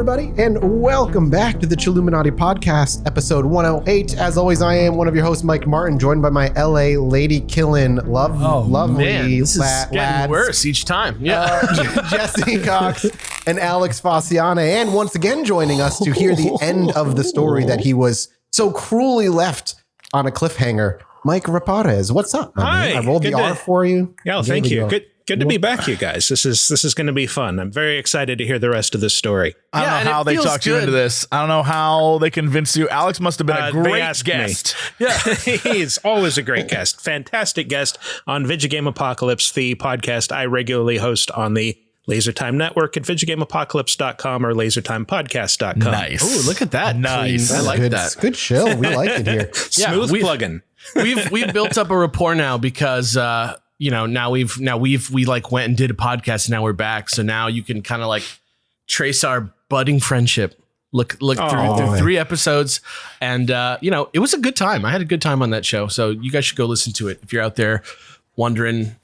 everybody, and welcome back to the Chilluminati podcast, episode 108. As always, I am one of your hosts, Mike Martin, joined by my LA lady killing, lovely this is getting worse each time. Yeah, Jesse Cox and Alex Fasciane, and once again joining us to hear the end of the story that he was so cruelly left on a cliffhanger. Mike Reparaz, what's up? Hi, I rolled the R for you. Yeah, thank you. Good to be back, you guys. This is going to be fun. I'm very excited to hear the rest of this story. I don't know how they talked you into this. I don't know how they convinced you. Alex must have been a great guest. Yeah, he's always a great guest. Fantastic guest on Video Game Apocalypse, the podcast I regularly host on the LaserTime Network at VideoGameApocalypse.com or LaserTimePodcast.com. Nice. Oh, look at that. Nice. I like that. Good show. We like it here. Smooth plug-in. We've built up a rapport now because now we like went and did a podcast and now we're back. So now you can kind of like trace our budding friendship. Look through 3 episodes, and it was a good time. I had a good time on that show. So you guys should go listen to it if you're out there wondering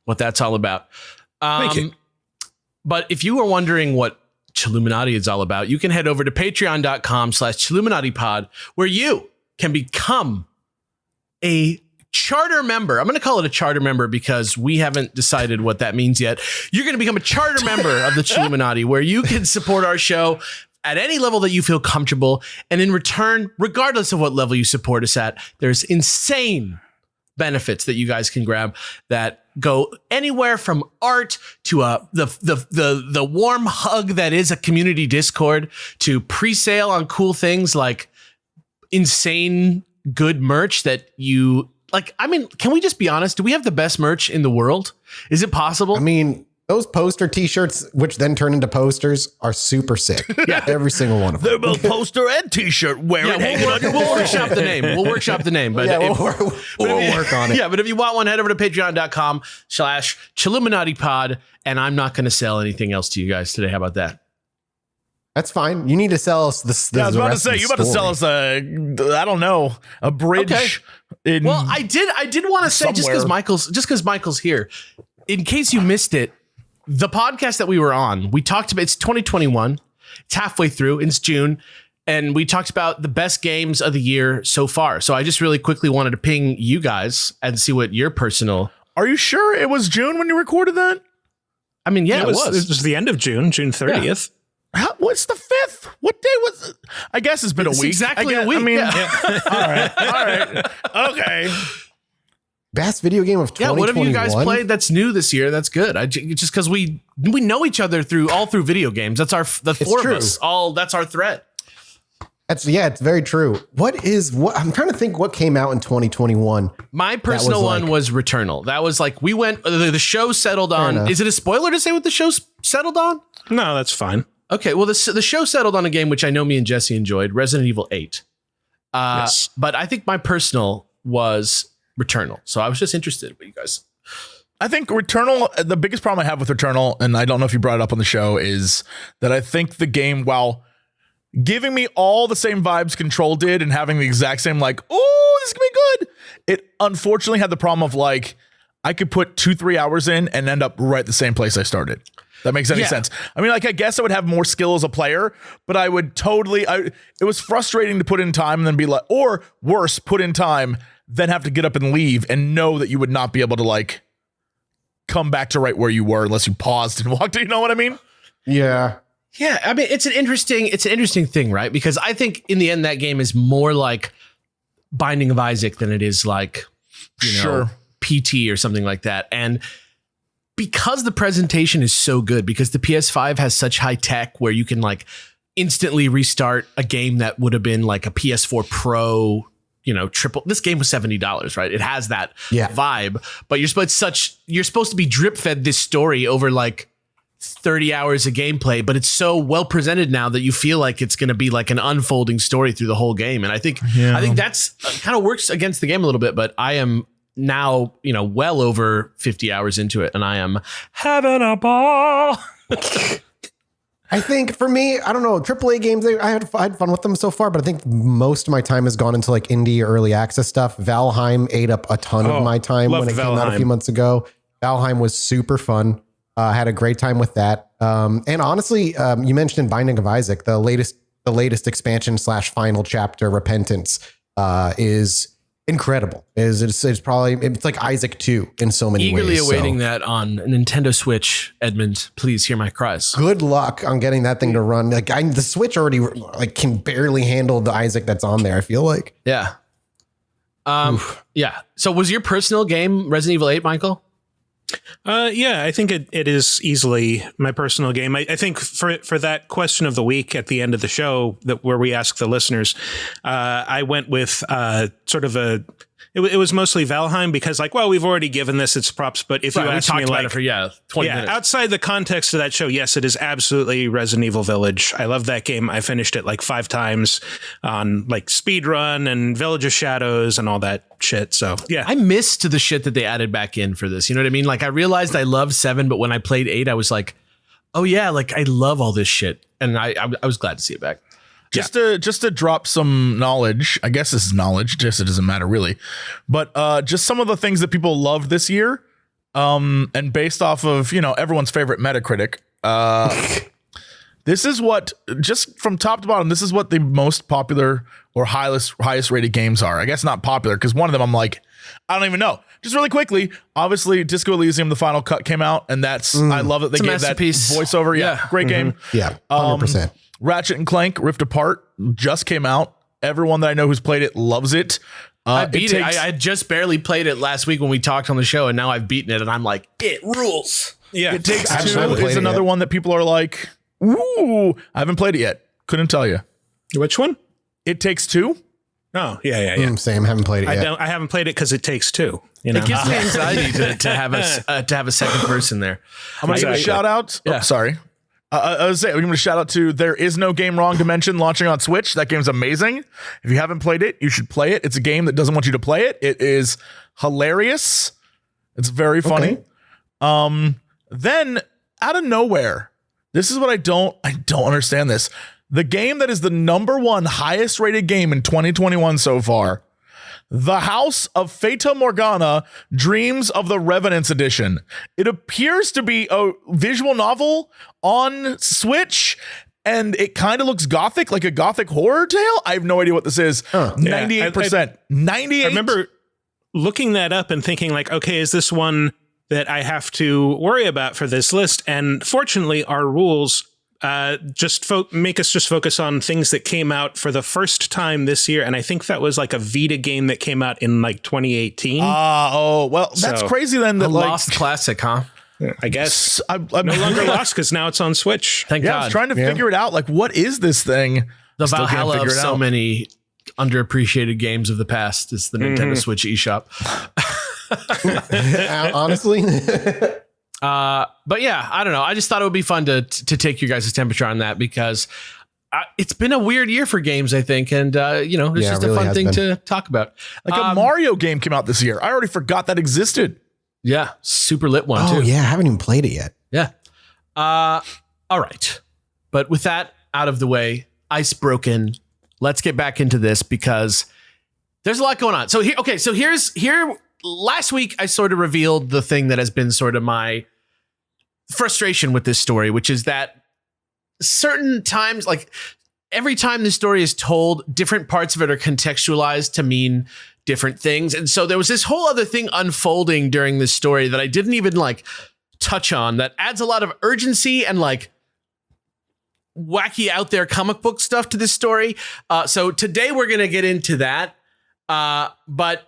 what that's all about. Thank you. But if you are wondering what Chilluminati is all about, you can head over to patreon.com/ChilluminatiPod, where you can become a charter member. I'm going to call it a charter member because we haven't decided what that means yet. You're going to become a charter member of the Chilluminati, where you can support our show at any level that you feel comfortable. And in return, regardless of what level you support us at, there's insane benefits that you guys can grab that go anywhere from art to the warm hug that is a community Discord, to pre-sale on cool things like insane good merch that you like. I mean, can we just be honest? Do we have the best merch in the world? Is it possible? I mean, those poster t-shirts, which then turn into posters, are super sick. Yeah, every single one of them. They're both poster and t-shirt. We'll workshop the name. We'll workshop the name. But we'll work on it. Yeah, but if you want one, head over to patreon.com/ChilluminatiPod, and I'm not going to sell anything else to you guys today. How about that? That's fine. You need to sell us this. I was about to say, you're about to sell us a bridge. Okay. Well, I did want to say, just because Michael's here, in case you missed it, the podcast that we were on, we talked about, it's 2021. It's halfway through. It's June. And we talked about the best games of the year so far. So I just really quickly wanted to ping you guys and see what your personal. Are you sure it was June when you recorded that? I mean, yeah, it was. It was the end of June 30th. Yeah. What's the 5th? What day was it? I guess it's been a week. Exactly a week. I mean, all right. Okay. Best video game of 2021. Yeah, what have you guys played that's new this year? That's good. Just because we know each other through video games. That's the four of us. That's our thread. It's very true. What I'm trying to think what came out in 2021. My personal one was Returnal. That was like the show settled on. Is it a spoiler to say what the show settled on? No, that's fine. Okay, well the show settled on a game which I know me and Jesse enjoyed, Resident Evil 8. Yes. But I think my personal was Returnal. So I was just interested with you guys. I think Returnal, the biggest problem I have with Returnal, and I don't know if you brought it up on the show, is that I think the game, while giving me all the same vibes Control did and having the exact same this is gonna be good, it unfortunately had the problem of I could put 2-3 hours in and end up right the same place I started. That makes any sense. I mean, I guess I would have more skill as a player, but I would it was frustrating to put in time and then be or worse, put in time, then have to get up and leave and know that you would not be able to come back to right where you were unless you paused and walked. You know what I mean? Yeah. Yeah. I mean, it's an interesting thing, right? Because I think in the end, that game is more like Binding of Isaac than it is PT or something like that. And because the presentation is so good, because the PS5 has such high tech where you can instantly restart a game that would have been a PS4 Pro, triple. This game was $70, right? It has that vibe, but you're supposed to be drip fed this story over 30 hours of gameplay, but it's so well presented now that you feel like it's going to be an unfolding story through the whole game. And I think that's kind of works against the game a little bit, but I am now, well over 50 hours into it, and I am having a ball. I think for me, I don't know, AAA games, I had fun with them so far, but I think most of my time has gone into indie early access stuff. Valheim ate up a ton of my time when it came out a few months ago. Valheim was super fun. Had a great time with that. And honestly, you mentioned Binding of Isaac, the latest expansion / final chapter, Repentance, is incredible. It's probably like Isaac 2 in so many ways. Eagerly awaiting that on Nintendo Switch. Edmund, please hear my cries. Good luck on getting that thing to run. Like the Switch already like can barely handle the Isaac that's on there, I feel like. Yeah. Yeah. So was your personal game Resident Evil 8, Michael? Yeah, I think it is easily my personal game. I think for that question of the week at the end of the show where we ask the listeners, I went with sort of it was mostly Valheim because we've already given this its props. But if you ask me about it for 20 minutes. Outside the context of that show, yes, it is absolutely Resident Evil Village. I love that game. I finished it 5 times on speed run and Village of Shadows and all that shit. So yeah, I missed the shit that they added back in for this. You know what I mean? I realized I loved 7, but when I played 8, I was like, oh yeah, I love all this shit, and I was glad to see it back. Just to drop some knowledge, I guess this is knowledge, just it doesn't matter really. But just some of the things that people loved this year, and based off of, everyone's favorite Metacritic, this is what, just from top to bottom, this is what the most popular or highest rated games are. I guess not popular, because one of them I'm like, I don't even know. Just really quickly, obviously Disco Elysium, the final cut came out, and that's, I love that they gave that voiceover. Yeah, great game. Yeah, 100%. Ratchet and Clank Rift Apart just came out. Everyone that I know who's played it loves it. I beat it. I just barely played it last week when we talked on the show, and now I've beaten it, and I'm like, it rules. Yeah, It Takes Two is another one that people are like, ooh, I haven't played it yet. Couldn't tell you. Which one? It Takes Two. Oh, yeah. Same. Haven't played it yet. I haven't played it because it takes 2. It gives me anxiety to have a second person there. I'm going to give a shout out. Yeah. Oh, sorry. I was saying, I'm going to shout out to There Is No Game Wrong Dimension launching on Switch. That game's amazing. If you haven't played it, you should play it. It's a game that doesn't want you to play it. It is hilarious. It's very funny. Okay. Then out of nowhere, this is what I don't understand this. The game that is the #1 highest rated game in 2021 so far, The House of Fata Morgana, Dreams of the Revenants Edition. It appears to be a visual novel on Switch, and it kind of looks gothic, like a gothic horror tale. I have no idea what this is. 98%. 98%. I remember looking that up and thinking okay, is this one that I have to worry about for this list? And fortunately, our rules just make us just focus on things that came out for the first time this year. And I think that was a Vita game that came out in 2018. That's crazy then. That lost classic, huh? I guess I'm no longer lost because now it's on Switch. Thank God. I was trying to figure it out. What is this thing? The Valhalla of so many underappreciated games of the past is the Nintendo Switch eShop. Honestly. But yeah, I don't know. I just thought it would be fun to take your guys' temperature on that because it's been a weird year for games, I think. And, it's just a fun thing to talk about. A Mario game came out this year. I already forgot that existed. Yeah. Super lit one, too. Oh, yeah. I haven't even played it yet. Yeah. All right. But with that out of the way, ice broken, let's get back into this because there's a lot going on. So here, last week, I sort of revealed the thing that has been sort of my frustration with this story, which is that certain times, every time the story is told, different parts of it are contextualized to mean different things. And so there was this whole other thing unfolding during this story that I didn't even touch on that adds a lot of urgency and wacky out there comic book stuff to this story. So today we're going to get into that. But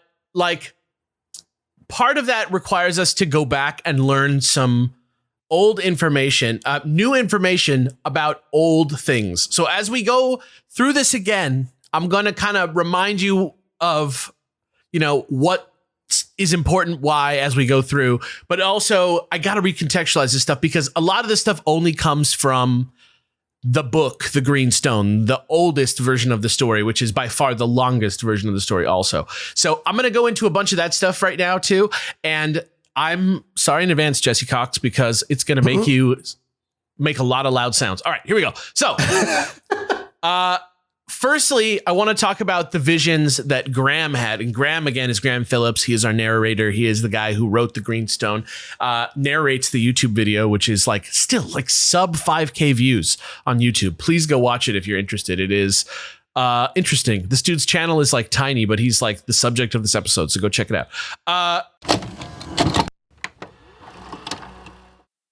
part of that requires us to go back and learn some old information, new information about old things. So as we go through this again, I'm going to kind of remind you of, what is important, why, as we go through. But also, I got to recontextualize this stuff because a lot of this stuff only comes from the book, The Green Stone, the oldest version of the story, which is by far the longest version of the story also. So I'm going to go into a bunch of that stuff right now, too. And I'm sorry in advance, Jesse Cox, because it's going to make you make a lot of loud sounds. All right, here we go. So Firstly, I want to talk about the visions that Graham had. And Graham, again, is Graham Phillips. He is our narrator. He is the guy who wrote the Greenstone, narrates the YouTube video, which is like still like sub 5K views on YouTube. Please go watch it if you're interested. It is interesting. This dude's channel is like tiny, but he's like the subject of this episode. So go check it out.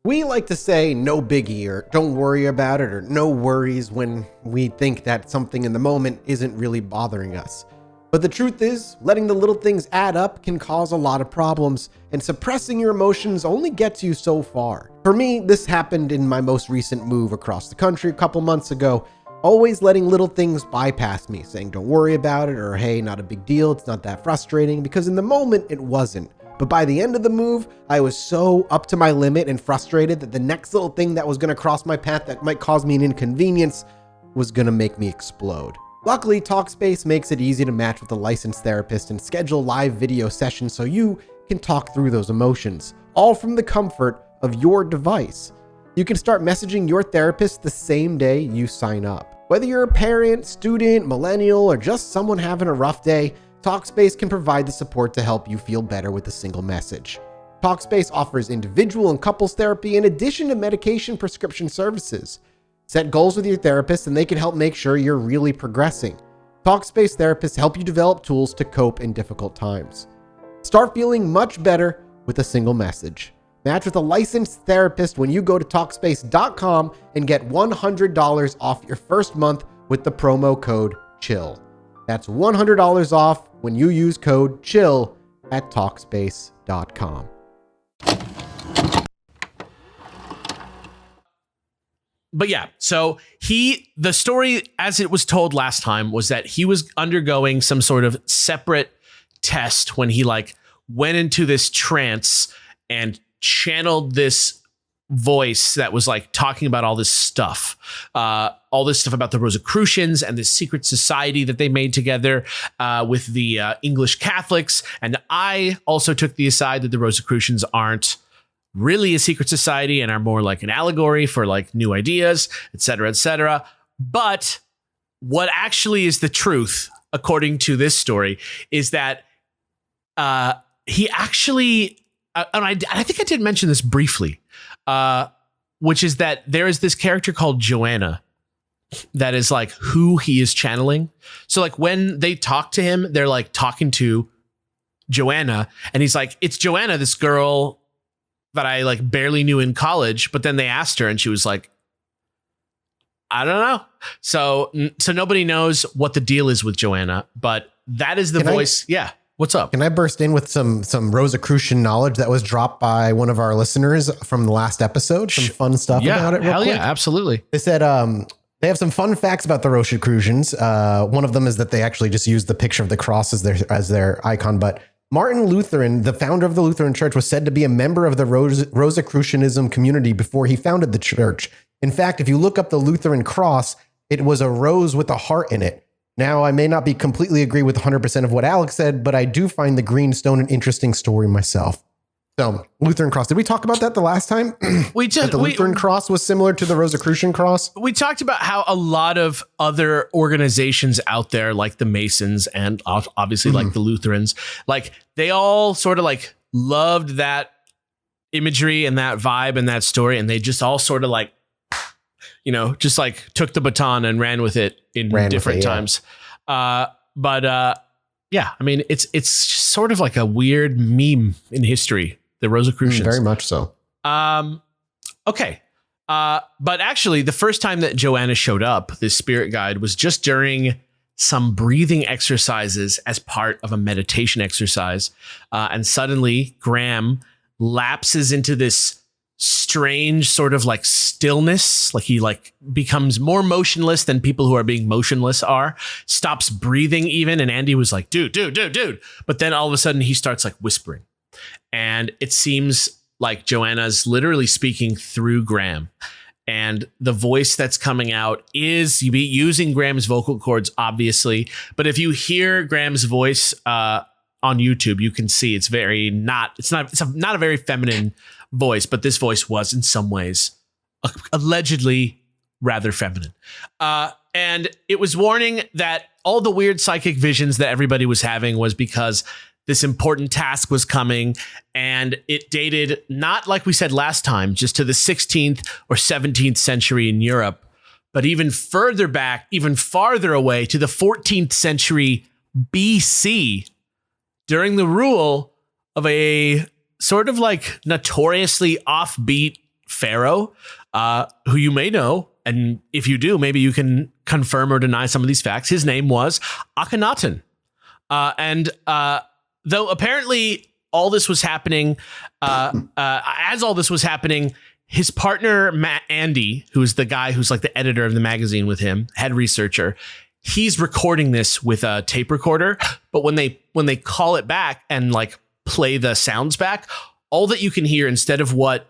We like to say no biggie or don't worry about it or no worries when we think that something in the moment isn't really bothering us. But the truth is, letting the little things add up can cause a lot of problems, and suppressing your emotions only gets you so far. For me, this happened in my most recent move across the country a couple months ago, always letting little things bypass me, saying don't worry about it or hey, not a big deal, it's not that frustrating, because in the moment it wasn't. But by the end of the move, I was so up to my limit and frustrated that the next little thing that was going to cross my path that might cause me an inconvenience was going to make me explode. Luckily, Talkspace makes it easy to match with a licensed therapist and schedule live video sessions so you can talk through those emotions, all from the comfort of your device. You can start messaging your therapist the same day you sign up. Whether you're a parent, student, millennial, or just someone having a rough day, Talkspace can provide the support to help you feel better with a single message. Talkspace offers individual and couples therapy in addition to medication prescription services. Set goals with your therapist and they can help make sure you're really progressing. Talkspace therapists help you develop tools to cope in difficult times. Start feeling much better with a single message. Match with a licensed therapist when you go to Talkspace.com and get $100 off your first month with the promo code CHILL. That's $100 off when you use code CHILL at Talkspace.com. But yeah, so the story as it was told last time was that he was undergoing some sort of separate test when he like went into this trance and channeled this voice that was like talking about all this stuff about the Rosicrucians and this secret society that they made together with the English Catholics. And I also took the aside that the Rosicrucians aren't really a secret society and are more like an allegory for like new ideas, et cetera, et cetera. But what actually is the truth, according to this story, is that he actually, and I think I did mention this briefly, which is that there is this character called Joanna that is like who he is channeling. So like when they talk to him, they're like talking to Joanna and he's like, it's Joanna, this girl that I like barely knew in college. But then they asked her and she was like, I don't know. So nobody knows what the deal is with Joanna, but that is the voice. Yeah. What's up? Can I burst in with some Rosicrucian knowledge that was dropped by one of our listeners from the last episode? Some fun stuff about it real quick? Yeah, absolutely. They said they have some fun facts about the Rosicrucians. One of them is that they actually just used the picture of the cross as their icon. But Martin Lutheran, the founder of the Lutheran Church, was said to be a member of the Rosicrucianism community before he founded the church. In fact, if you look up the Lutheran cross, it was a rose with a heart in it. Now, I may not be completely agree with 100% of what Alex said, but I do find the green stone an interesting story myself. So, Lutheran cross. Did we talk about that the last time? We did. The Lutheran cross was similar to the Rosicrucian cross? We talked about how a lot of other organizations out there, like the Masons and obviously like the Lutherans, like they all sort of like loved that imagery and that vibe and that story. And they just all sort of like, just like took the baton and ran with it in different times. Yeah, I mean, it's sort of like a weird meme in history, the Rosicrucians. Very much so. Okay. But actually the first time that Joanna showed up, this spirit guide, was just during some breathing exercises as part of a meditation exercise. And suddenly Graham lapses into this strange sort of like stillness, like he like becomes more motionless than people who are being motionless are, stops breathing even. And Andy was like, dude. But then all of a sudden he starts like whispering. And it seems like Joanna's literally speaking through Graham. And the voice that's coming out is using Graham's vocal cords, obviously. But if you hear Graham's voice on YouTube, you can see it's not a very feminine voice, but this voice was in some ways allegedly rather feminine. And it was warning that all the weird psychic visions that everybody was having was because this important task was coming, and it dated, not like we said last time, just to the 16th or 17th century in Europe, but even further back, even farther away to the 14th century BC, during the rule of a sort of like notoriously offbeat pharaoh, who you may know. And if you do, maybe you can confirm or deny some of these facts. His name was Akhenaten. Though apparently all this was happening, as all this was happening, his partner, Andy, who's the guy who's like the editor of the magazine with him, head researcher, he's recording this with a tape recorder. But when they call it back and like play the sounds back, all that you can hear, instead of what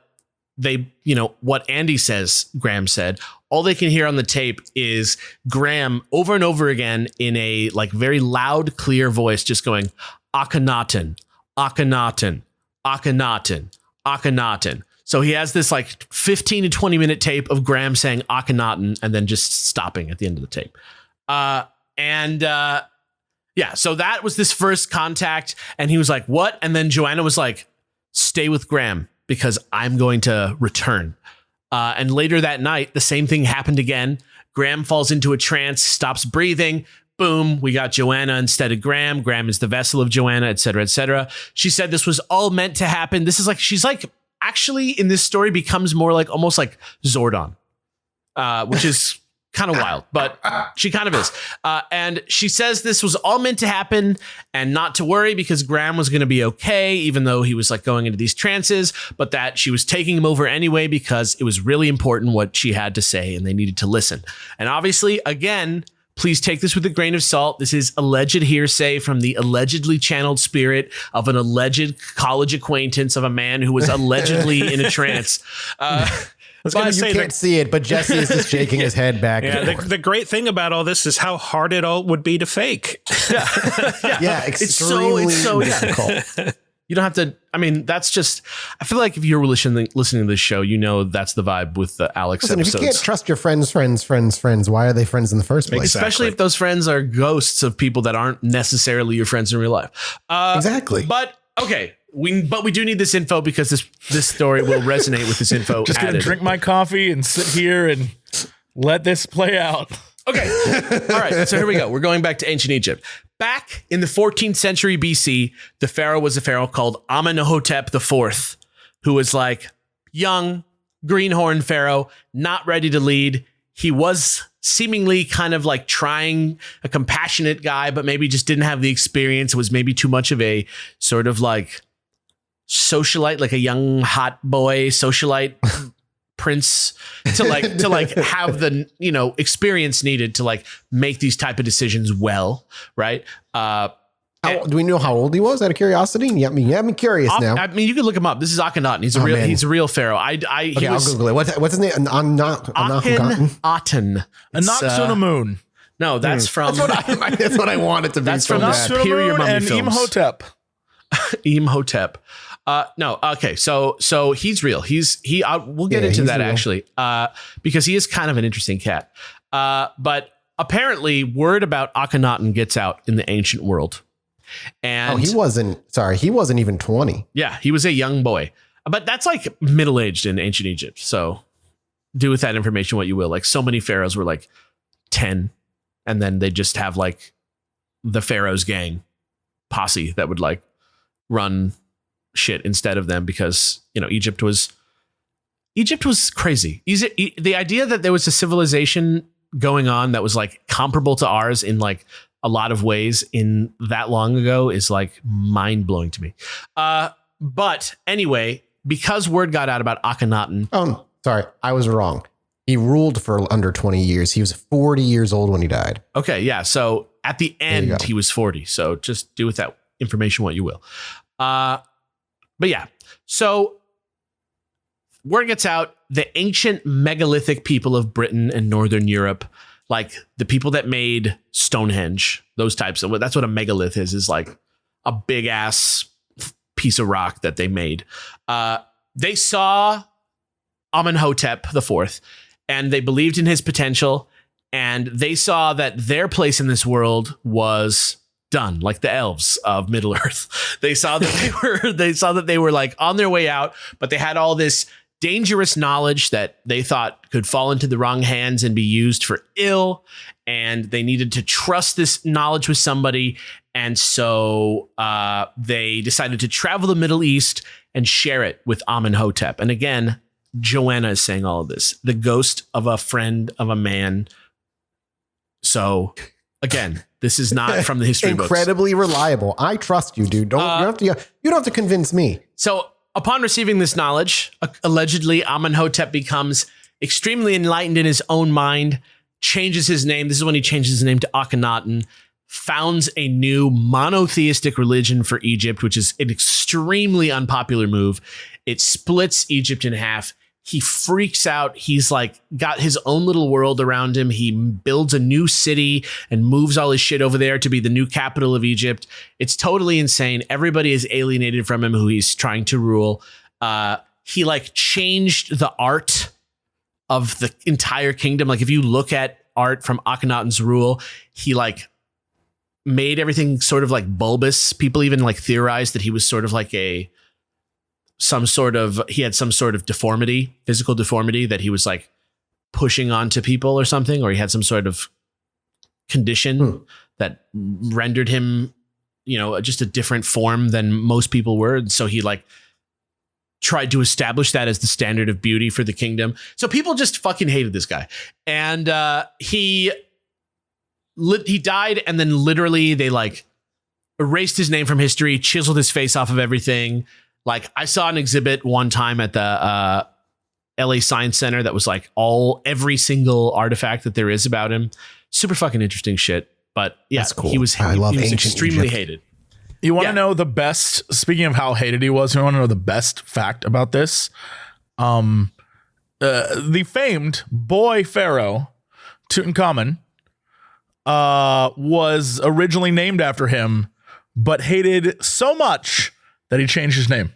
what Andy says, Graham said, all they can hear on the tape is Graham over and over again in a like very loud, clear voice, just going, Akhenaten, Akhenaten, Akhenaten, Akhenaten. So he has this like 15 to 20 minute tape of Graham saying Akhenaten and then just stopping at the end of the tape. So that was this first contact. And he was like, what? And then Joanna was like, stay with Graham because I'm going to return. And later that night, the same thing happened again. Graham falls into a trance, stops breathing. Boom, we got Joanna instead of Graham. Graham is the vessel of Joanna, et cetera, et cetera. She said this was all meant to happen. This is like, she's like, actually in this story becomes more like almost like Zordon, which is kind of wild, but she kind of is. And she says this was all meant to happen and not to worry because Graham was going to be okay, even though he was like going into these trances, but that she was taking him over anyway because it was really important what she had to say and they needed to listen. And obviously, again, please take this with a grain of salt. This is alleged hearsay from the allegedly channeled spirit of an alleged college acquaintance of a man who was allegedly in a trance. You can't see it, but Jesse is just shaking his head back. Yeah, the great thing about all this is how hard it all would be to fake. Yeah, extremely difficult. You don't have to. I mean, that's just. I feel like if you're listening to this show, you know that's the vibe with the Alex episodes. If you can't trust your friends, why are they friends in the first place? Especially if those friends are ghosts of people that aren't necessarily your friends in real life. Exactly. But okay, we do need this info because this story will resonate with this info. Just gonna drink my coffee and sit here and let this play out. Okay. All right. So here we go. We're going back to ancient Egypt. Back in the 14th century BC, the pharaoh was a pharaoh called Amenhotep IV, who was like young, greenhorn pharaoh, not ready to lead. He was seemingly kind of like trying, a compassionate guy, but maybe just didn't have the experience. It was maybe too much of a sort of like socialite, like a young hot boy socialite prince to have the experience needed to like make these type of decisions well, right? Do we know how old he was? Out of curiosity, I'm curious now. I mean, you can look him up. This is Akhenaten. He's a real pharaoh. I'll Google it. What's his name? Akhenaten. Anaksunamun. No, that's from. That's what I wanted to be. That's from the Superior Mummy and films. Imhotep. Imhotep. No. Okay. So he's real. We'll get into that real. Actually, because he is kind of an interesting cat. But apparently word about Akhenaten gets out in the ancient world. And he wasn't even 20. Yeah, he was a young boy, but that's like middle-aged in ancient Egypt. So do with that information what you will. Like so many pharaohs were like 10 and then they just have like the pharaoh's gang posse that would like run shit instead of them because, Egypt was crazy. The idea that there was a civilization going on that was like comparable to ours in like a lot of ways in that long ago is like mind blowing to me. But anyway, because word got out about Akhenaten. Oh, sorry. I was wrong. He ruled for under 20 years. He was 40 years old when he died. Okay. Yeah. So at the end, he was 40. So just do with that information what you will. But yeah. So word gets out, the ancient megalithic people of Britain and Northern Europe, like the people that made Stonehenge, those types of, that's what a megalith is like a big ass piece of rock that they made. They saw Amenhotep IV and they believed in his potential and they saw that their place in this world was done, like the elves of Middle Earth. They saw that they were like on their way out, but they had all this dangerous knowledge that they thought could fall into the wrong hands and be used for ill, and they needed to trust this knowledge with somebody. And so they decided to travel the Middle East and share it with Amenhotep. And again, Joanna is saying all of this, the ghost of a friend of a man. So again, this is not from the history books. Incredibly reliable. I trust you, dude. You don't have to convince me. So upon receiving this knowledge, allegedly Amenhotep becomes extremely enlightened in his own mind, changes his name. This is when he changes his name to Akhenaten, founds a new monotheistic religion for Egypt, which is an extremely unpopular move. It splits Egypt in half. He freaks out. He's like got his own little world around him. He builds a new city and moves all his shit over there to be the new capital of Egypt. It's totally insane. Everybody is alienated from him who he's trying to rule. He like changed the art of the entire kingdom. Like if you look at art from Akhenaten's rule, he like made everything sort of like bulbous. People even like theorized that he was sort of like he had some sort of deformity, physical deformity that he was like pushing onto people or something, or he had some sort of condition that rendered him, just a different form than most people were. And so he like tried to establish that as the standard of beauty for the kingdom. So people just fucking hated this guy. And he died, and then literally they like erased his name from history, chiseled his face off of everything. Like I saw an exhibit one time at the LA Science Center that was like every single artifact that there is about him. Super fucking interesting shit. But yeah, that's cool. He was extremely hated. You want to know the best, speaking of how hated he was, you want to know the best fact about this? The famed boy pharaoh, Tutankhamun, was originally named after him, but hated so much that he changed his name.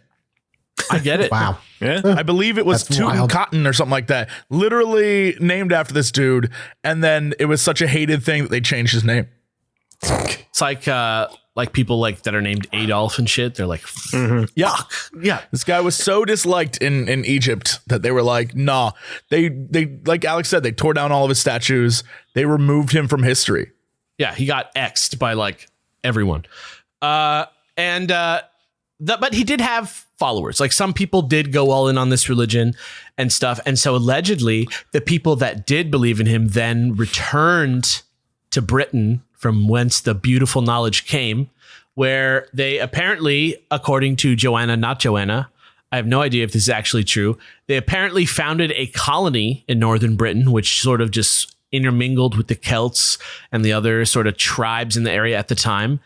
I get it. Wow. Yeah. I believe it was Tutankhaten or something like that. Literally named after this dude. And then it was such a hated thing that they changed his name. It's like people like that are named Adolf and shit. They're like, Yeah. yeah. This guy was so disliked in Egypt that they were like, nah. They like Alex said, they tore down all of his statues. They removed him from history. Yeah, he got X'd by like everyone. But he did have followers. Like some people did go all in on this religion and stuff. And so allegedly the people that did believe in him then returned to Britain, from whence the beautiful knowledge came, where they apparently, according to Joanna, not Joanna, I have no idea if this is actually true, they apparently founded a colony in northern Britain, which sort of just intermingled with the Celts and the other sort of tribes in the area at the time.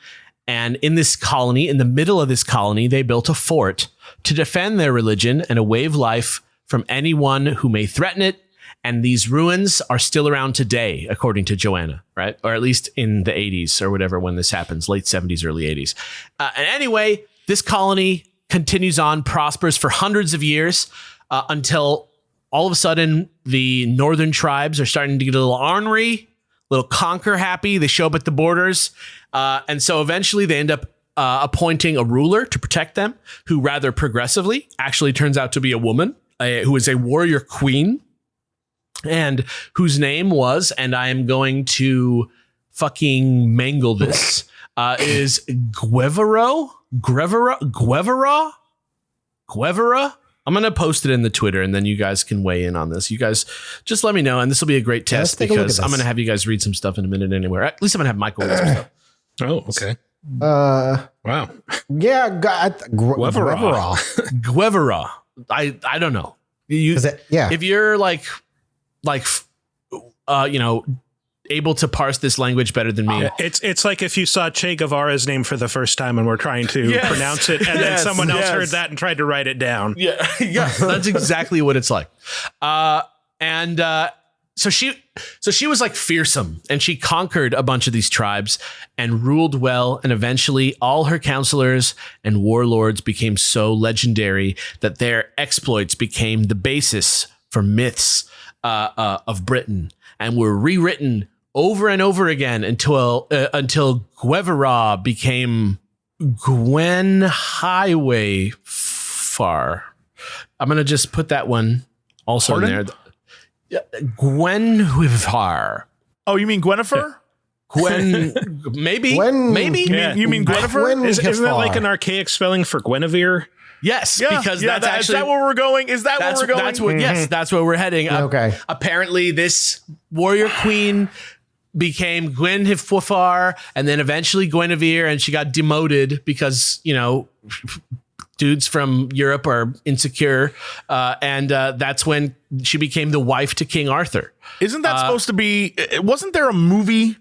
And in this colony, in the middle of this colony, they built a fort to defend their religion and a way of life from anyone who may threaten it. And these ruins are still around today, according to Joanna, right? Or at least in the 80s or whatever, when this happens, late 70s, early 80s. And anyway, this colony continues on, prospers for hundreds of years until all of a sudden the northern tribes are starting to get a little ornery, a little conquer happy. They show up at the borders. And so eventually they end up appointing a ruler to protect them, who rather progressively actually turns out to be a woman who is a warrior queen, and whose name was, and I am going to fucking mangle this, is Guevara. I'm going to post it in the Twitter, and then you guys can weigh in on this. You guys just let me know, and this will be a great test because I'm going to have you guys read some stuff in a minute anywhere. At least I'm going to have Michael read some stuff. Oh, okay. Wow. Yeah. Guevara. I don't know. If you're able to parse this language better than me. It's like if you saw Che Guevara's name for the first time and were trying to pronounce it, and then someone else heard that and tried to write it down. Yeah, that's exactly what it's like. So she was like fearsome, and she conquered a bunch of these tribes and ruled well. And eventually all her counselors and warlords became so legendary that their exploits became the basis for myths of Britain. and were rewritten over and over again until Guevara became Gwen Highway Far. I'm going to just put that one also in there. Gwen Far. Oh, you mean Gwennifer? Gwen, maybe. Yeah. You mean Gwennifer? Isn't that like an archaic spelling for Guinevere? Yes, because that's actually. Is that where we're going? Is that where we're going? That's where, yes, that's where we're heading. Okay. Apparently, this warrior queen became Gwenhwyfar and then eventually Guinevere, and she got demoted because, dudes from Europe are insecure. And that's when she became the wife to King Arthur. Isn't that supposed to be? Wasn't there a movie?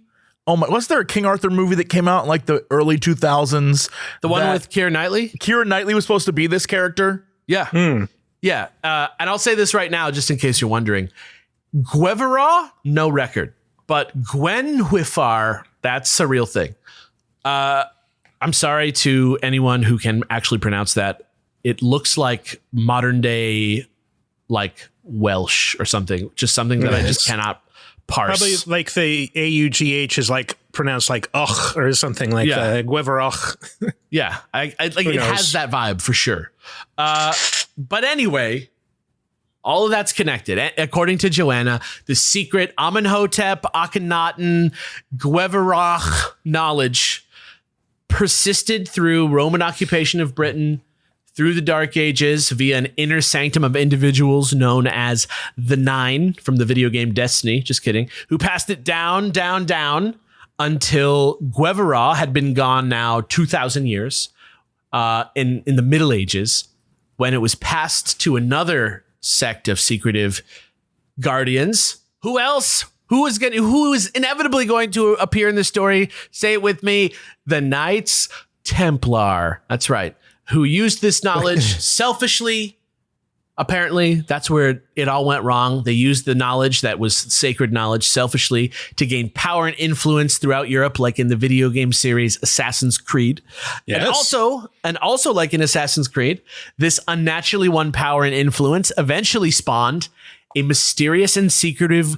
Oh my! Was there a King Arthur movie that came out in like the early 2000s? The one with Keira Knightley? Keira Knightley was supposed to be this character. Yeah. Yeah. And I'll say this right now, just in case you're wondering. Guevara, no record. But Gwenhwyfar, that's a real thing. I'm sorry to anyone who can actually pronounce that. It looks like modern day, like Welsh or something. Just something that I just cannot parse. Probably like the AUGH is like pronounced like ugh or something like Guevarach. Yeah, I like it has that vibe for sure. But anyway, all of that's connected. According to Joanna, the secret Amenhotep, Akhenaten, Guevarach knowledge persisted through Roman occupation of Britain, through the Dark Ages via an inner sanctum of individuals known as the Nine from the video game Destiny, just kidding, who passed it down until Guevara had been gone now 2,000 years in the Middle Ages, when it was passed to another sect of secretive guardians. Who else? Who is inevitably going to appear in the story? Say it with me. The Knights Templar. That's right. Who used this knowledge selfishly. Apparently, that's where it all went wrong. They used the knowledge that was sacred knowledge selfishly to gain power and influence throughout Europe, like in the video game series Assassin's Creed. Yes. And also like in Assassin's Creed, this unnaturally won power and influence eventually spawned a mysterious and secretive,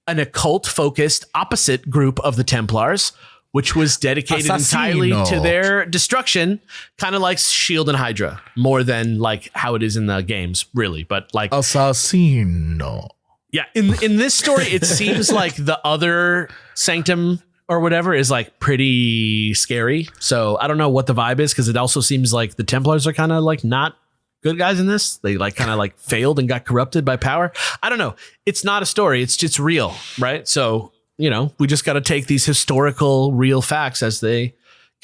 an occult-focused opposite group of the Templars, which was dedicated entirely to their destruction, kind of like S.H.I.E.L.D. and Hydra, more than like how it is in the games, really. But like Assassino. Yeah, in this story, it seems like the other sanctum or whatever is like pretty scary. So I don't know what the vibe is, because it also seems like the Templars are kind of like not good guys in this. They like kind of like failed and got corrupted by power. I don't know. It's not a story. It's just real, right? So we just got to take these historical real facts as they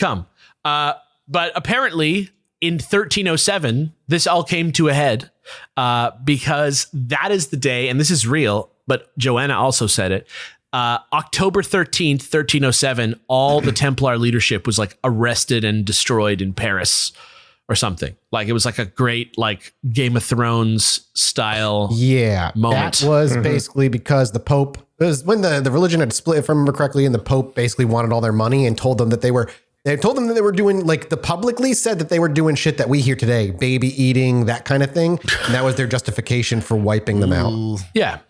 come. But apparently in 1307, this all came to a head because that is the day, and this is real, but Joanna also said it. October 13th, 1307, all the Templar leadership was like arrested and destroyed in Paris or something. Like it was like a great like Game of Thrones style moment. That was basically because the Pope, it was when the religion had split, if I remember correctly, and the Pope basically wanted all their money and told them that they were doing, like, the publicly said that they were doing shit that we hear today, baby eating, that kind of thing. And that was their justification for wiping them out. Yeah.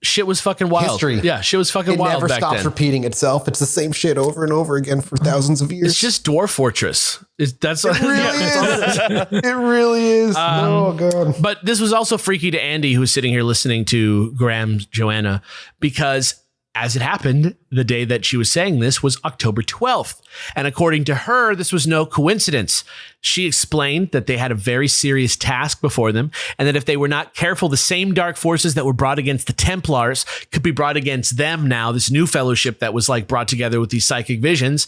Shit was fucking wild. History. Yeah, shit was fucking wild back then. It never stops repeating itself. It's the same shit over and over again for thousands of years. It's just Dwarf Fortress. It really is. Oh, God. But this was also freaky to Andy, who's sitting here listening to Graham's Joanna, because as it happened, the day that she was saying this was October 12th. And according to her, this was no coincidence. She explained that they had a very serious task before them, and that if they were not careful, the same dark forces that were brought against the Templars could be brought against them now, this new fellowship that was like brought together with these psychic visions.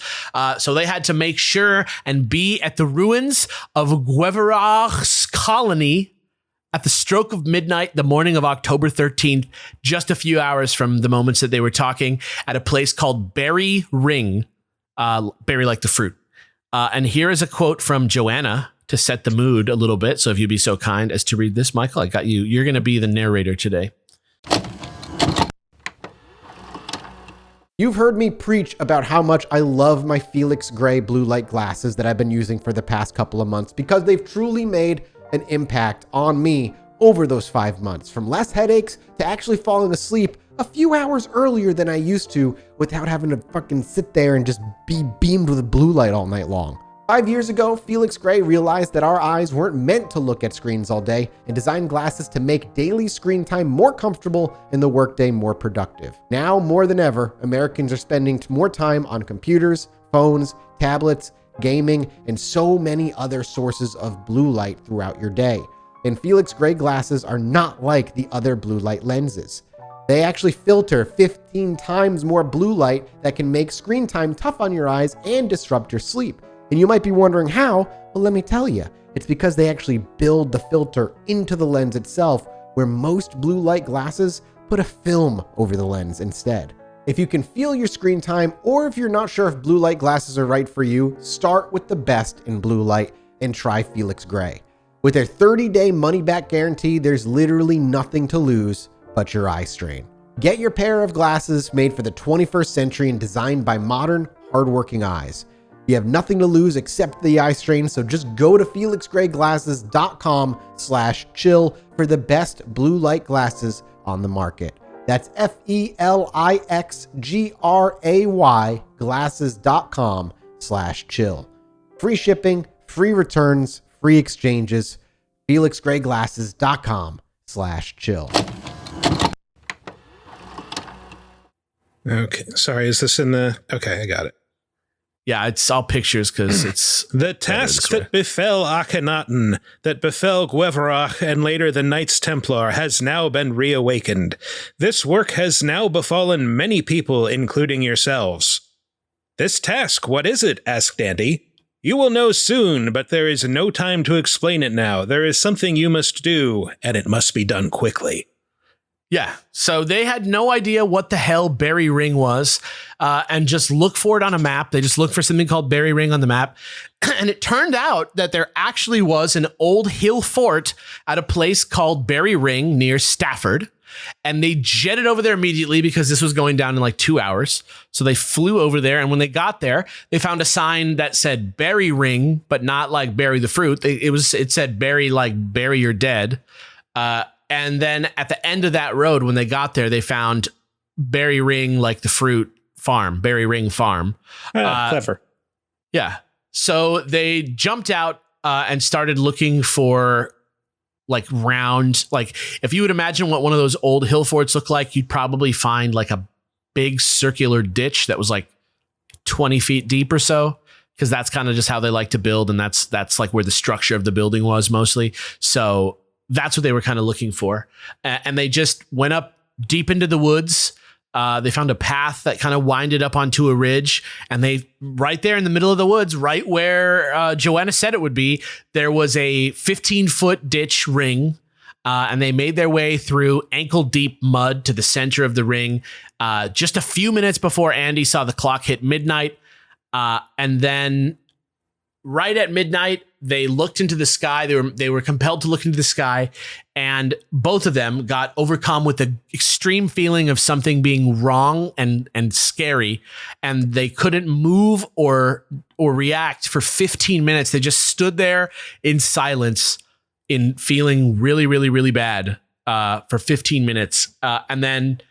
So they had to make sure and be at the ruins of Guevarach's colony at the stroke of midnight, the morning of October 13th, just a few hours from the moments that they were talking, at a place called Berry Ring, berry like the fruit. And here is a quote from Joanna to set the mood a little bit. So if you'd be so kind as to read this, Michael, I got you. You're going to be the narrator today. You've heard me preach about how much I love my Felix Gray blue light glasses that I've been using for the past couple of months, because they've truly made an impact on me over those 5 months, from less headaches to actually falling asleep a few hours earlier than I used to without having to fucking sit there and just be beamed with blue light all night long. 5 years ago, Felix Gray realized that our eyes weren't meant to look at screens all day and designed glasses to make daily screen time more comfortable and the workday more productive. Now, more than ever, Americans are spending more time on computers, phones, tablets, gaming, and so many other sources of blue light throughout your day. And Felix Gray glasses are not like the other blue light lenses. They actually filter 15 times more blue light that can make screen time tough on your eyes and disrupt your sleep. And you might be wondering how? Well, let me tell you. It's because they actually build the filter into the lens itself, where most blue light glasses put a film over the lens instead. If you can feel your screen time, or if you're not sure if blue light glasses are right for you, start with the best in blue light and try Felix Gray. With their 30-day money-back guarantee, there's literally nothing to lose but your eye strain. Get your pair of glasses made for the 21st century and designed by modern, hardworking eyes. You have nothing to lose except the eye strain, so just go to felixgrayglasses.com/chill for the best blue light glasses on the market. That's FELIXGRAY glasses.com/chill. Free shipping, free returns, free exchanges. felixgrayglasses.com/chill. Okay, sorry, is this in the... Okay, I got it. Yeah, it's all pictures because it's... The task that befell Akhenaten, that befell Gwevroch, and later the Knights Templar, has now been reawakened. This work has now befallen many people, including yourselves. This task, what is it? Asked Andy. You will know soon, but there is no time to explain it now. There is something you must do, and it must be done quickly. Yeah, so they had no idea what the hell Berry Ring was, and just look for it on a map. They just looked for something called Berry Ring on the map, and it turned out that there actually was an old hill fort at a place called Berry Ring near Stafford, and they jetted over there immediately because this was going down in like 2 hours. So they flew over there, and when they got there, they found a sign that said Berry Ring, but not like berry the fruit. It said berry like bury your dead. And then at the end of that road, when they got there, they found Berry Ring, like the fruit farm, Berry Ring Farm. Clever. Yeah. So they jumped out and started looking for like round, like if you would imagine what one of those old hill forts look like, you'd probably find like a big circular ditch that was like 20 feet deep or so, because that's kind of just how they like to build. And that's like where the structure of the building was mostly. So that's what they were kind of looking for. And they just went up deep into the woods. They found a path that kind of winded up onto a ridge. And they, right there in the middle of the woods, right where Joanna said it would be, there was a 15-foot ditch ring. And they made their way through ankle-deep mud to the center of the ring just a few minutes before Andy saw the clock hit midnight. And then right at midnight, they looked into the sky. They were compelled to look into the sky, and both of them got overcome with the extreme feeling of something being wrong and scary, and they couldn't move or react for 15 minutes. They just stood there in silence, in feeling really, really, really bad for 15 minutes, and then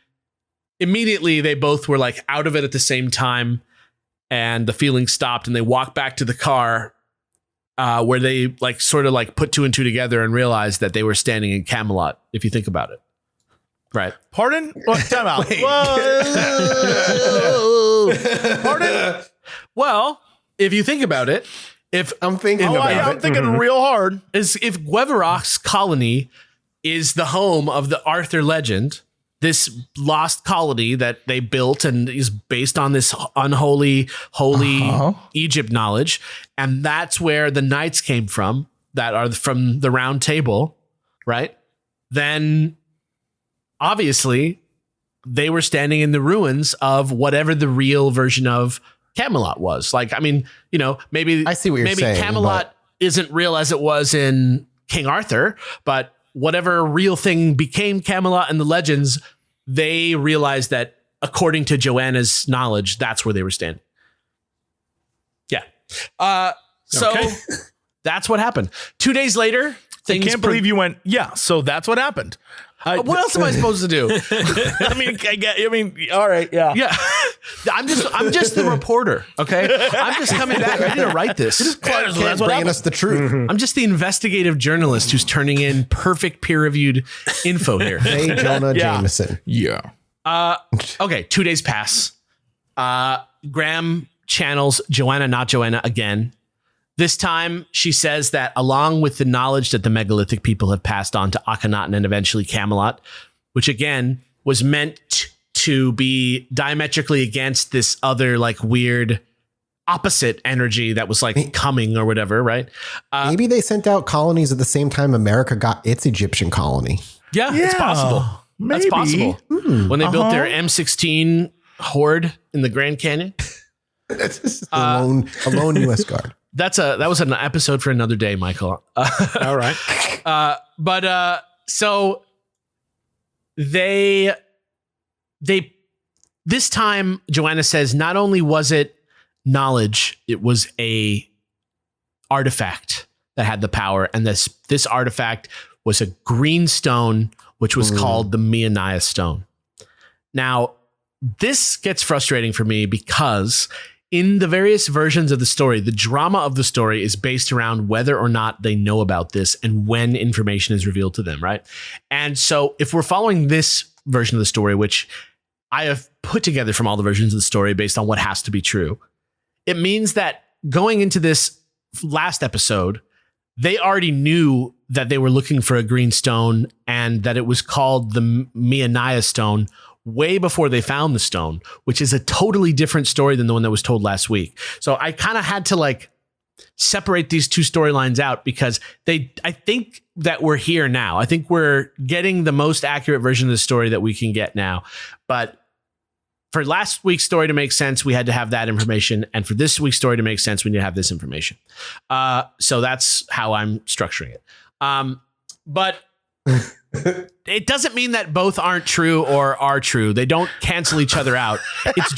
immediately they both were like out of it at the same time, and the feeling stopped, and they walked back to the car. Where they like sort of like put two and two together and realized that they were standing in Camelot, if you think about it. Right. Pardon? What? Time out. Pardon? Well, if you think about it, I'm thinking I'm thinking real hard. if Gwevroch's colony is the home of the Arthur legend, this lost colony that they built and is based on this unholy, holy Egypt knowledge. And that's where the knights came from, that are from the round table, right? Then obviously they were standing in the ruins of whatever the real version of Camelot was. Like, I mean, you know, maybe I see what you're maybe saying, Camelot isn't real as it was in King Arthur, but whatever real thing became Camelot and the legends, they realized that according to Joanna's knowledge, that's where they were standing. Yeah. So Okay. that's what happened. 2 days later, things. I can't believe you went, yeah, so that's what happened. What else am I supposed to do? I mean, all right, yeah. Yeah. I'm just the reporter, okay? I'm just coming back. I didn't write this. Clark Kent bringing us the truth. I'm just the investigative journalist who's turning in perfect peer-reviewed info here. Hey, Jonah Jameson. Yeah. Okay, 2 days pass. Graham channels Joanna, not Joanna, again. This time, she says that along with the knowledge that the megalithic people have passed on to Akhenaten and eventually Camelot, which again was meant to be diametrically against this other like weird opposite energy that was like coming or whatever, right? Maybe they sent out colonies at the same time America got its Egyptian colony. Yeah, it's possible. Maybe. That's possible. When they built their M16 horde in the Grand Canyon. That's just a lone U.S. guard. That was an episode for another day, Michael. All right. So they this time Joanna says not only was it knowledge, it was a artifact that had the power, and this artifact was a green stone, which was called the Mianaya stone. Now, this gets frustrating for me because in the various versions of the story, the drama of the story is based around whether or not they know about this and when information is revealed to them, right? And so if we're following this version of the story, which I have put together from all the versions of the story based on what has to be true, it means that going into this last episode, they already knew that they were looking for a green stone and that it was called the Mianaya stone way before they found the stone, which is a totally different story than the one that was told last week. So I kind of had to like separate these two storylines out because I think that we're here now. I think we're getting the most accurate version of the story that we can get now. But for last week's story to make sense, we had to have that information. And for this week's story to make sense, we need to have this information. So that's how I'm structuring it. But it doesn't mean that both aren't true or are true. They don't cancel each other out. It's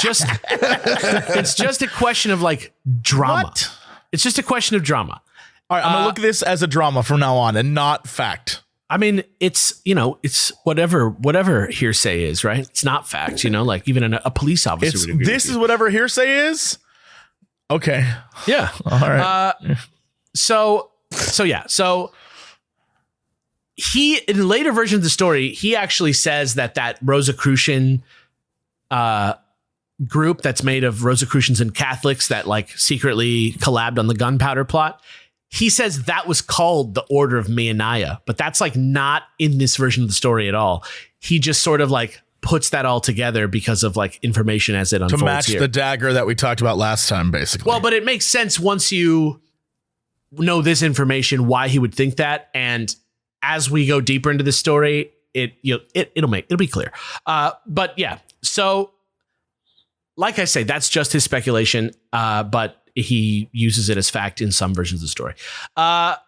just a question of like drama. What? It's just a question of drama. All right, I'm going to look at this as a drama from now on and not fact. I mean, it's whatever hearsay is, right? It's not fact, like even a police officer would agree. This is whatever hearsay is? Okay. Yeah. All right. So he, in later versions of the story, he actually says that Rosicrucian group that's made of Rosicrucians and Catholics that like secretly collabed on the gunpowder plot, he says that was called the Order of Mianaya, but that's like not in this version of the story at all. He just sort of like puts that all together because of like information as it unfolds to match here. The dagger that we talked about last time, basically. Well, but it makes sense once you know this information, why he would think that. And as we go deeper into the story, it'll be clear. But yeah, so like I say, that's just his speculation. But he uses it as fact in some versions of the story. But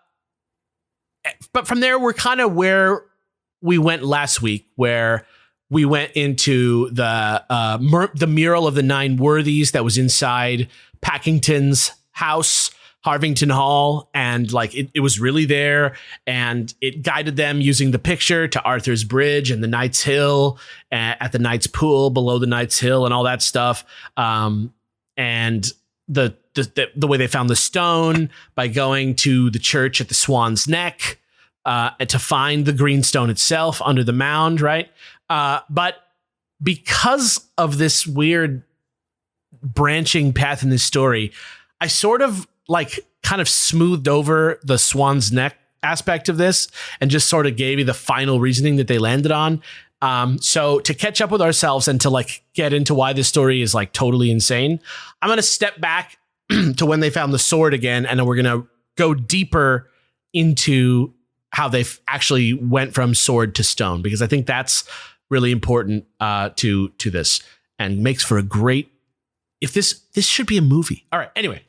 from there, we're kind of where we went last week, where we went into the mural of the 9 worthies that was inside Packington's house, Harvington Hall, and like it was really there, and it guided them using the picture to Arthur's Bridge and the Knight's Hill, at the Knight's Pool below the Knight's Hill, and all that stuff. And the way they found the stone by going to the church at the Swan's Neck to find the green stone itself under the mound, right? But because of this weird branching path in this story, I sort of like kind of smoothed over the Swan's Neck aspect of this and just sort of gave you the final reasoning that they landed on. So to catch up with ourselves and to like get into why this story is like totally insane, I'm going to step back to when they found the sword again. And then we're going to go deeper into how they actually went from sword to stone, because I think that's really important to this and makes for a great, if this should be a movie. All right. Anyway,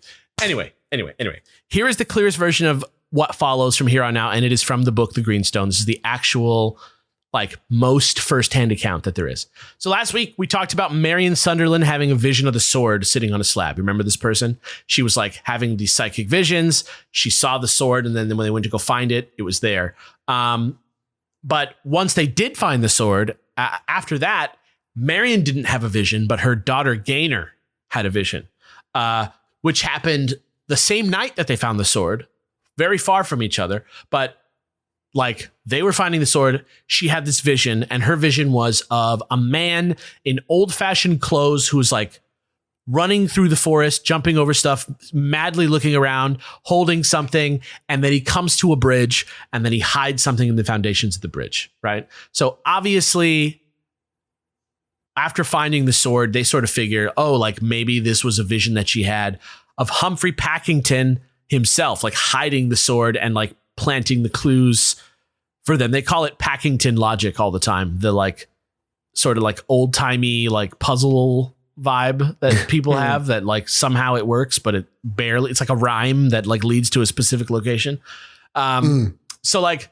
here is the clearest version of what follows from here on out. And it is from the book, The Green Stone. This is the actual like most firsthand account that there is. So last week we talked about Marion Sunderland having a vision of the sword sitting on a slab. Remember this person? She was like having these psychic visions. She saw the sword, and then when they went to go find it, it was there. But once they did find the sword, after that, Marion didn't have a vision, but her daughter Gaynor had a vision, which happened the same night that they found the sword, very far from each other, but like they were finding the sword. She had this vision, and her vision was of a man in old-fashioned clothes who was like running through the forest, jumping over stuff, madly looking around, holding something, and then he comes to a bridge, and then he hides something in the foundations of the bridge, right? So obviously, after finding the sword, they sort of figure, oh, like maybe this was a vision that she had of Humphrey Packington himself, like hiding the sword and like planting the clues for them. They call it Packington logic all the time. The like sort of like old timey like puzzle vibe that people have that like somehow it works, but it barely, it's like a rhyme that like leads to a specific location. So like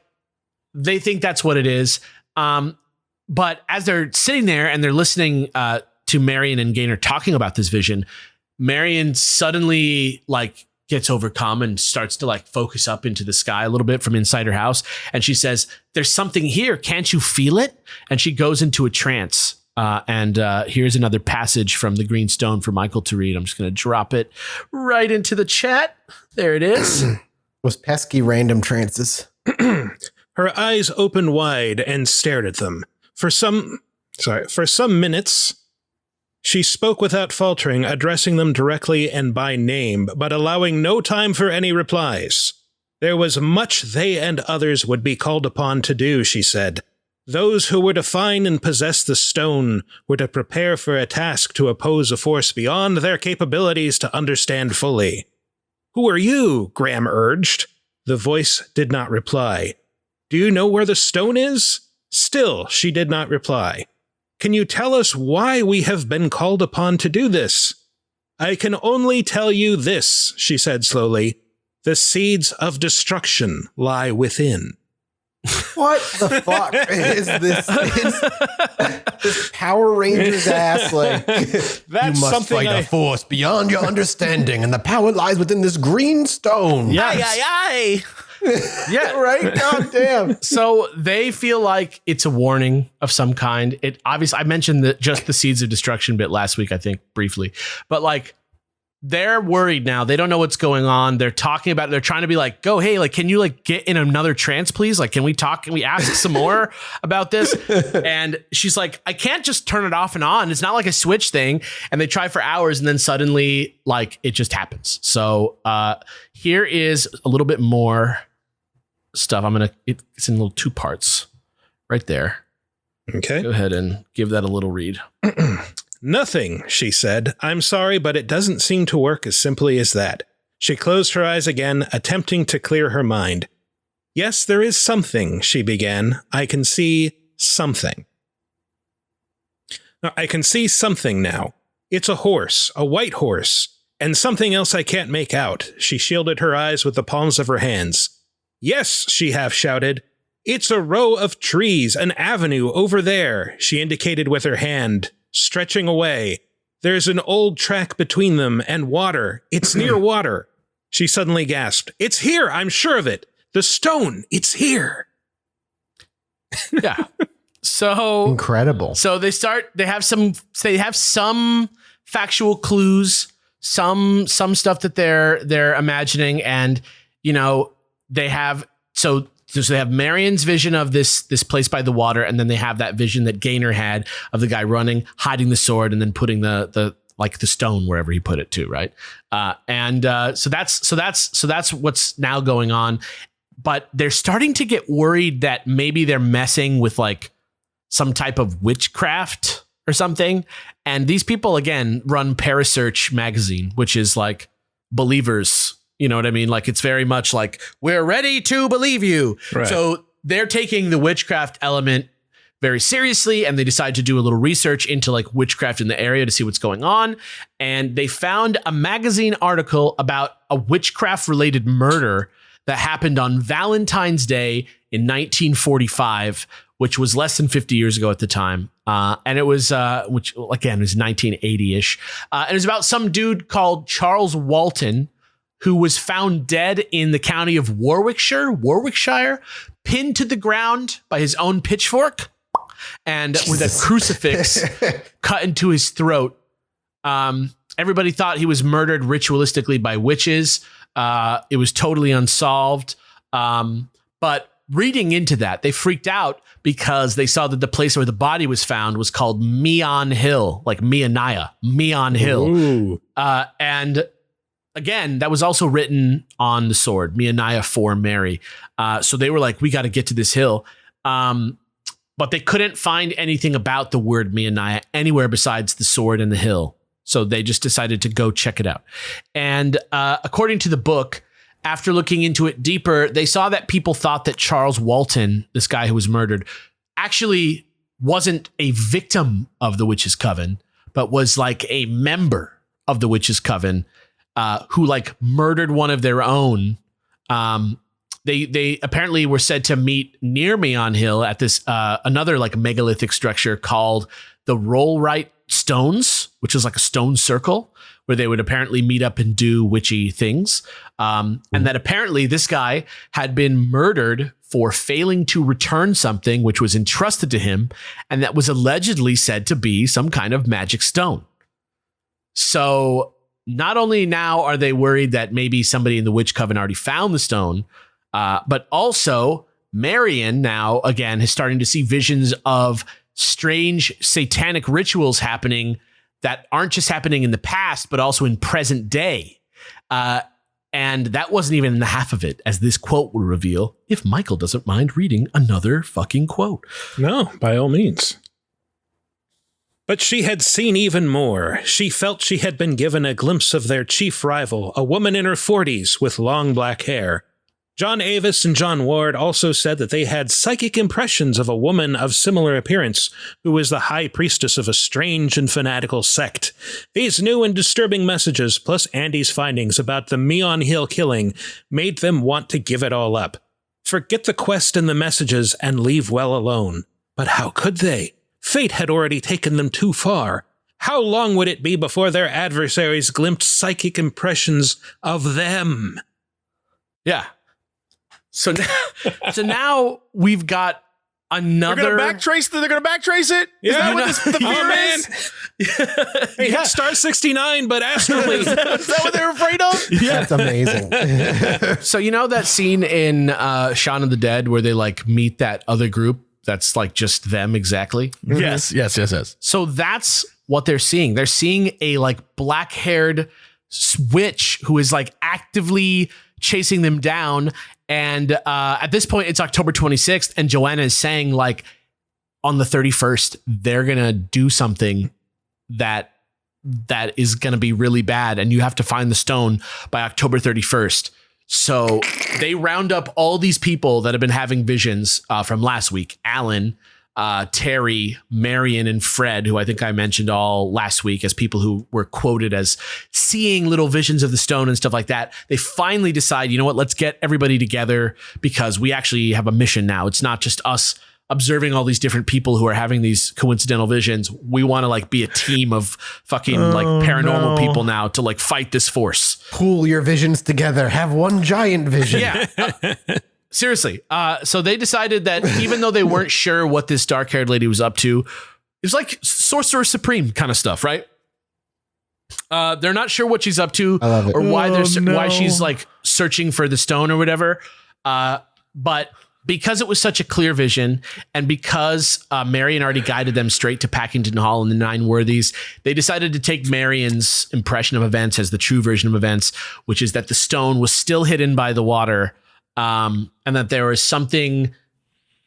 they think that's what it is. But as they're sitting there and they're listening to Marion and Gaynor talking about this vision, Marion suddenly like gets overcome and starts to like focus up into the sky a little bit from inside her house. And she says, there's something here. Can't you feel it? And she goes into a trance. And here's another passage from the Green Stone for Michael to read. I'm just going to drop it right into the chat. There it is. Those pesky random trances. Her eyes opened wide and stared at them. For some minutes, she spoke without faltering, addressing them directly and by name, but allowing no time for any replies. There was much they and others would be called upon to do, she said. Those who were to find and possess the stone were to prepare for a task to oppose a force beyond their capabilities to understand fully. Who are you? Graham urged. The voice did not reply. Do you know where the stone is? Still, she did not reply. Can you tell us why we have been called upon to do this? I can only tell you this, she said slowly. The seeds of destruction lie within. What the fuck is this? This Power Rangers ass like That's you must something fight a force beyond your understanding, and the power lies within this green stone. Yes. Yeah, right. God damn. So they feel like it's a warning of some kind. It obviously, I mentioned just the seeds of destruction bit last week, I think briefly, but like they're worried now. They don't know what's going on. They're talking about it. They're trying to be like, go, hey, like, can you like get in another trance, please? Like, can we talk? Can we ask some more about this? And she's like, I can't just turn it off and on. It's not like a switch thing. And they try for hours and then suddenly like it just happens. So here is a little bit more stuff. It's in little 2 parts right there. Okay. Go ahead and give that a little read. Nothing, she said. I'm sorry, but it doesn't seem to work as simply as that. She closed her eyes again, attempting to clear her mind. Yes, there is something, she began. I can see something. I can see something now. It's a horse, a white horse, and something else I can't make out. She shielded her eyes with the palms of her hands. Yes, she half shouted. It's a row of trees, an avenue over there, she indicated with her hand, stretching away. There's an old track between them and water. It's near water. She suddenly gasped. It's here, I'm sure of it. The stone, it's here. Yeah. So incredible. So they have some factual clues, some stuff that they're imagining, and you know, they have Marion's vision of this place by the water, and then they have that vision that Gaynor had of the guy running, hiding the sword, and then putting the stone wherever he put it too, right? So that's what's now going on. But they're starting to get worried that maybe they're messing with like some type of witchcraft or something. And these people again run Parasearch magazine, which is like believers. You know what I mean? Like, it's very much like, we're ready to believe you. Right. So they're taking the witchcraft element very seriously, and they decide to do a little research into like witchcraft in the area to see what's going on. And they found a magazine article about a witchcraft related murder that happened on Valentine's Day in 1945, which was less than 50 years ago at the time. And it was, which again was 1980-ish. And it was about some dude called Charles Walton, who was found dead in the county of Warwickshire, pinned to the ground by his own pitchfork and with a crucifix cut into his throat. Everybody thought he was murdered ritualistically by witches. It was totally unsolved. But reading into that, they freaked out because they saw that the place where the body was found was called Meon Hill, like Meon Hill. And again, that was also written on the sword, Meoniah for Mary. So they were like, we got to get to this hill. But they couldn't find anything about the word Meoniah anywhere besides the sword and the hill. So they just decided to go check it out. And according to the book, after looking into it deeper, they saw that people thought that Charles Walton, this guy who was murdered, actually wasn't a victim of the Witches' Coven, but was like a member of the Witches' Coven who like murdered one of their own. They apparently were said to meet near Meon Hill at this another like megalithic structure called the Rollright Stones, which is like a stone circle where they would apparently meet up and do witchy things. And that apparently this guy had been murdered for failing to return something which was entrusted to him, and that was allegedly said to be some kind of magic stone. So not only now are they worried that maybe somebody in the Witch Coven already found the stone, but also Marion now again is starting to see visions of strange satanic rituals happening that aren't just happening in the past, but also in present day. And that wasn't even the half of it, as this quote will reveal, if Michael doesn't mind reading another fucking quote. No, by all means. But she had seen even more. She felt she had been given a glimpse of their chief rival, a woman in her 40s with long black hair. John Avis and John Ward also said that they had psychic impressions of a woman of similar appearance who was the high priestess of a strange and fanatical sect. These new and disturbing messages, plus Andy's findings about the Meon Hill killing, made them want to give it all up. Forget the quest and the messages and leave well alone. But how could they? Fate had already taken them too far. How long would it be before their adversaries glimpsed psychic impressions of them? Yeah. So now we've got another. They're going to backtrace it. Yeah, Is that what the fear is? Hey, hit star 69, but astrally. Is that what they're afraid of? Yeah. That's amazing. So you know that scene in Shaun of the Dead where they like meet that other group that's like just them exactly? Yes. So that's what they're seeing. They're seeing a like black-haired witch who is like actively chasing them down. And at this point, it's October 26th, and Joanna is saying, like, on the 31st, they're going to do something that is going to be really bad, and you have to find the stone by October 31st. So they round up all these people that have been having visions from last week. Alan, Terry, Marion, and Fred, who I think I mentioned all last week as people who were quoted as seeing little visions of the stone and stuff like that. They finally decide, you know what, let's get everybody together because we actually have a mission now. It's not just us observing all these different people who are having these coincidental visions. We want to like be a team of fucking like paranormal people now to like fight this force. Pool your visions together. Have one giant vision. Yeah. Seriously. So they decided that even though they weren't sure what this dark-haired lady was up to, it was like Sorcerer Supreme kind of stuff, right? They're not sure what she's up to or why she's like searching for the stone or whatever. But because it was such a clear vision and because Marion already guided them straight to Packington Hall and the Nine Worthies, they decided to take Marion's impression of events as the true version of events, which is that the stone was still hidden by the water. And that there was something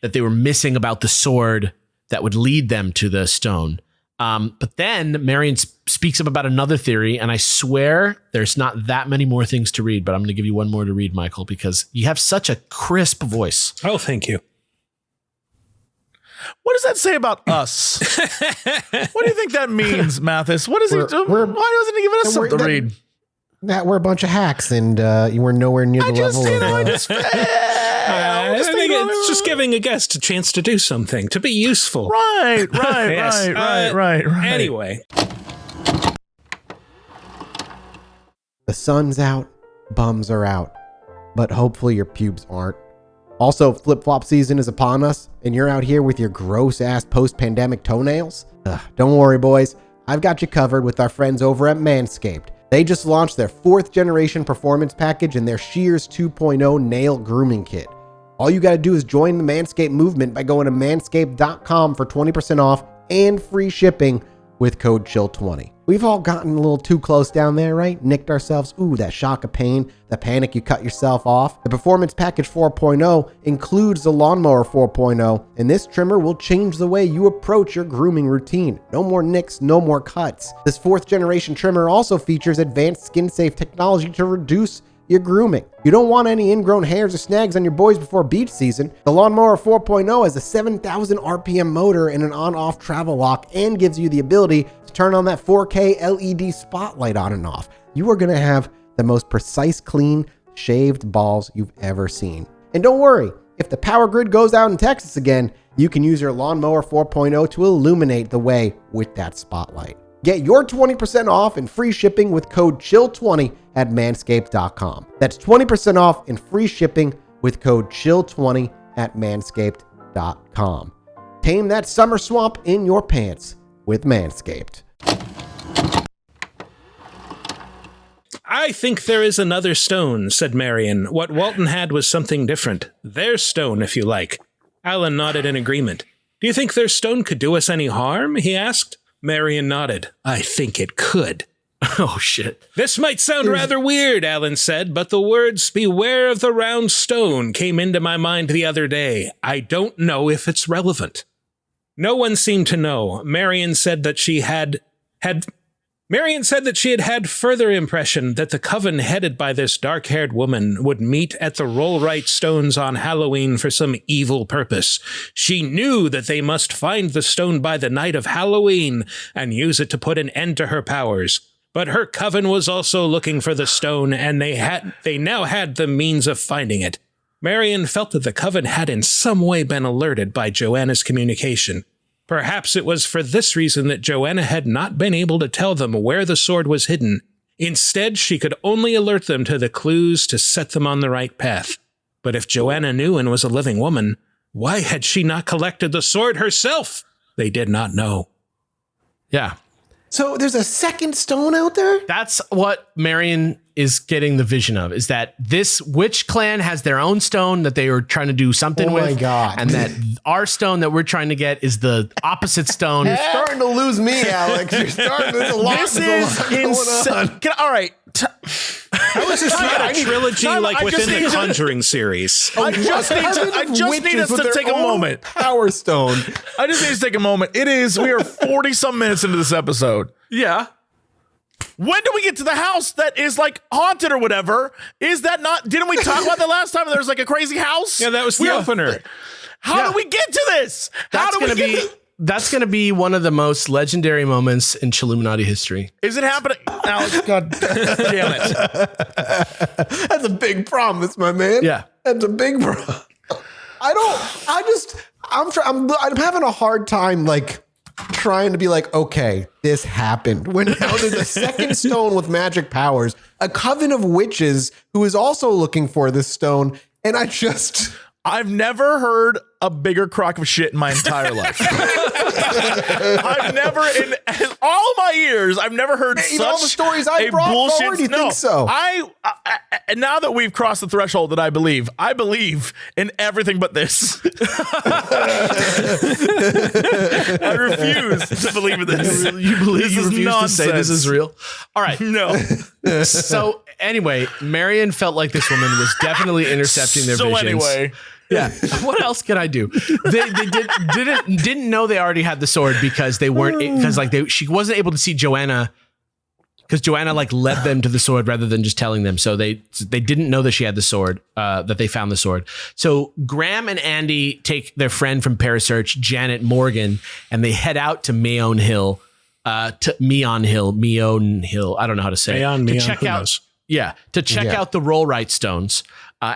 that they were missing about the sword that would lead them to the stone. But then Marion speaks up about another theory, and I swear there's not that many more things to read, but I'm going to give you one more to read, Michael, because you have such a crisp voice. Oh, thank you. What does that say about us? What do you think that means, Mathis? What is he doing? Why doesn't he give us something to read? That we're a bunch of hacks and you were nowhere near the level of... I think it's just giving a guest a chance to do something, to be useful. Right. Yes. Right. Anyway. The sun's out, bums are out, but hopefully your pubes aren't. Also, flip-flop season is upon us, and you're out here with your gross-ass post-pandemic toenails? Don't worry, boys. I've got you covered with our friends over at Manscaped. They just launched their 4th generation performance package and their Shears 2.0 nail grooming kit. All you gotta do is join the Manscaped movement by going to manscaped.com for 20% off and free shipping with code CHILL20. We've all gotten a little too close down there, right? Nicked ourselves. Ooh, that shock of pain, the panic you cut yourself off. The Performance Package 4.0 includes the Lawnmower 4.0, and this trimmer will change the way you approach your grooming routine. No more nicks, no more cuts. This 4th generation trimmer also features advanced skin-safe technology to reduce your grooming. You don't want any ingrown hairs or snags on your boys before beach season. The Lawnmower 4.0 has a 7,000 RPM motor and an on-off travel lock and gives you the ability to turn on that 4K LED spotlight on and off. You are going to have the most precise, clean, shaved balls you've ever seen. And don't worry, if the power grid goes out in Texas again, you can use your Lawnmower 4.0 to illuminate the way with that spotlight. Get your 20% off and free shipping with code CHILL20 at manscaped.com. That's 20% off and free shipping with code CHILL20 at manscaped.com. Tame that summer swamp in your pants with Manscaped. I think there is another stone, said Marion. What Walton had was something different. Their stone, if you like. Alan nodded in agreement. Do you think their stone could do us any harm? He asked. Marion nodded. I think it could. Oh, shit. This might sound rather weird, Alan said, but the words, beware of the round stone, came into my mind the other day. I don't know if it's relevant. No one seemed to know. Marion said that she had further impression that the coven headed by this dark-haired woman would meet at the Rollright Stones on Halloween for some evil purpose. She knew that they must find the stone by the night of Halloween and use it to put an end to her powers. But her coven was also looking for the stone, and they now had the means of finding it. Marion felt that the coven had in some way been alerted by Joanna's communication. Perhaps it was for this reason that Joanna had not been able to tell them where the sword was hidden. Instead, she could only alert them to the clues to set them on the right path. But if Joanna knew and was a living woman, why had she not collected the sword herself? They did not know. Yeah. So there's a second stone out there? That's what Marion is getting the vision of, is that this witch clan has their own stone that they are trying to do something with. Oh my God. And that our stone that we're trying to get is the opposite stone. You're starting to lose me, Alex. You're starting. There's a lot, This is insane. All right. How is this not a trilogy within the Conjuring series? I just need us to take a moment. Power stone. I just need to take a moment. We are 40 some minutes into this episode. Yeah. When do we get to the house that is like haunted or whatever? Is that not, didn't we talk about that last time? There was like a crazy house? Yeah, that was the opener. How do we get to this? That's going to be one of the most legendary moments in Chilluminati history. Is it happening? Alex, God damn it. That's a big promise, my man. Yeah. That's a big problem. I'm having a hard time, like, trying to be like, okay, this happened. When now there's a second stone with magic powers, a coven of witches who is also looking for this stone, and I've never heard a bigger crock of shit in my entire life. I've never, in all my years, I've never heard such all the stories I brought forward, you think so? I now that we've crossed the threshold that I believe in everything but this. I refuse to believe in this. You refuse to say this is real? All right. No. So anyway, Marion felt like this woman was definitely intercepting their visions. Anyway. Yeah. What else can I do? They didn't know they already had the sword because they weren't, because she wasn't able to see Joanna, because Joanna like led them to the sword rather than just telling them. So they didn't know that she had the sword, that they found the sword. So Graham and Andy take their friend from Parasearch, Janet Morgan, and they head out to Meon Hill. I don't know how to say it. To check out the Rollright Stones.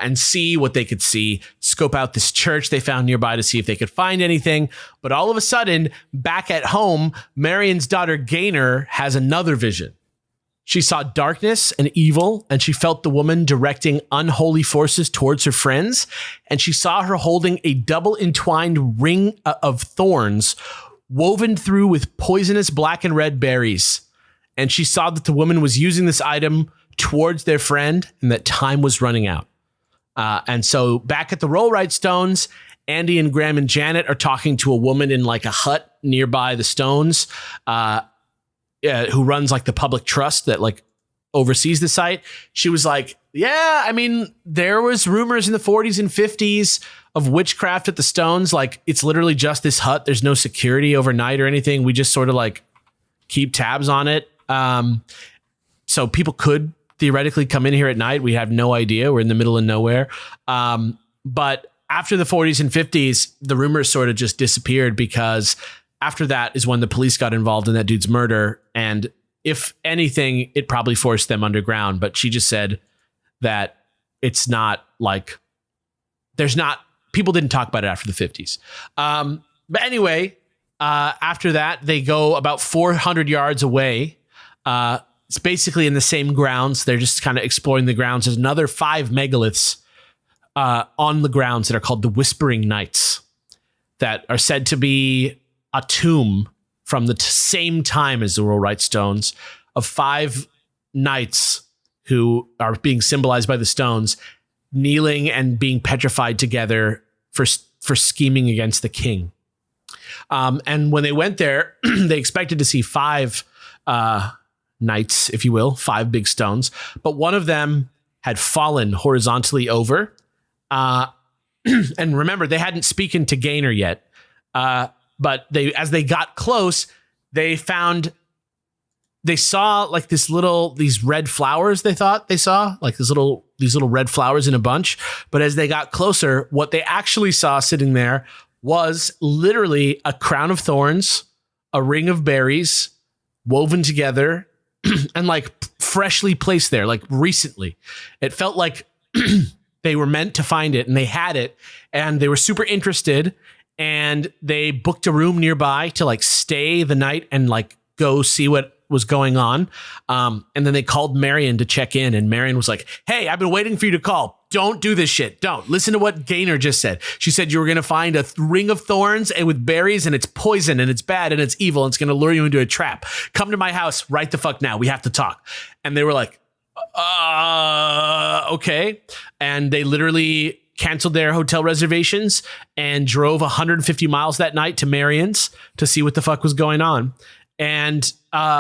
and see what they could see, scope out this church they found nearby to see if they could find anything. But all of a sudden, back at home, Marion's daughter Gaynor has another vision. She saw darkness and evil, and she felt the woman directing unholy forces towards her friends. And she saw her holding a double entwined ring of thorns woven through with poisonous black and red berries. And she saw that the woman was using this item towards their friend and that time was running out. And so back at the Rollright Stones, Andy and Graham and Janet are talking to a woman in like a hut nearby the stones, who runs like the public trust that like oversees the site. She was like, yeah, I mean, there was rumors in the 40s and 50s of witchcraft at the stones. Like, it's literally just this hut. There's no security overnight or anything. We just sort of like keep tabs on it. So people could theoretically come in here at night. We have no idea. We're in the middle of nowhere. But after the 40s and 50s, the rumors sort of just disappeared because after that is when the police got involved in that dude's murder. And if anything, it probably forced them underground. But she just said that it's not like people didn't talk about it after the 50s. But anyway, after that, they go about 400 yards away. It's basically in the same grounds. They're just kind of exploring the grounds. There's another 5 megaliths on the grounds that are called the Whispering Knights that are said to be a tomb from the same time as the Rollright Stones of 5 knights who are being symbolized by the stones, kneeling and being petrified together for scheming against the king. And when they went there, they expected to see 5 knights, if you will, 5 big stones, but one of them had fallen horizontally over. And remember, they hadn't spoken to Gaynor yet. But as they got close, they saw like these red flowers. They thought they saw like these little red flowers in a bunch. But as they got closer, what they actually saw sitting there was literally a crown of thorns, a ring of berries woven together and like freshly placed there, like recently. It felt like they were meant to find it and they had it and they were super interested. And they booked a room nearby to like stay the night and like go see what was going on. And then they called Marion to check in. And Marion was like, hey, I've been waiting for you to call. Don't do this shit. Don't listen to what Gaynor just said. She said you were going to find a ring of thorns and with berries and it's poison and it's bad and it's evil. And it's going to lure you into a trap. Come to my house right the fuck now. We have to talk. And they were like, okay. And they literally canceled their hotel reservations and drove 150 miles that night to Marion's to see what the fuck was going on. And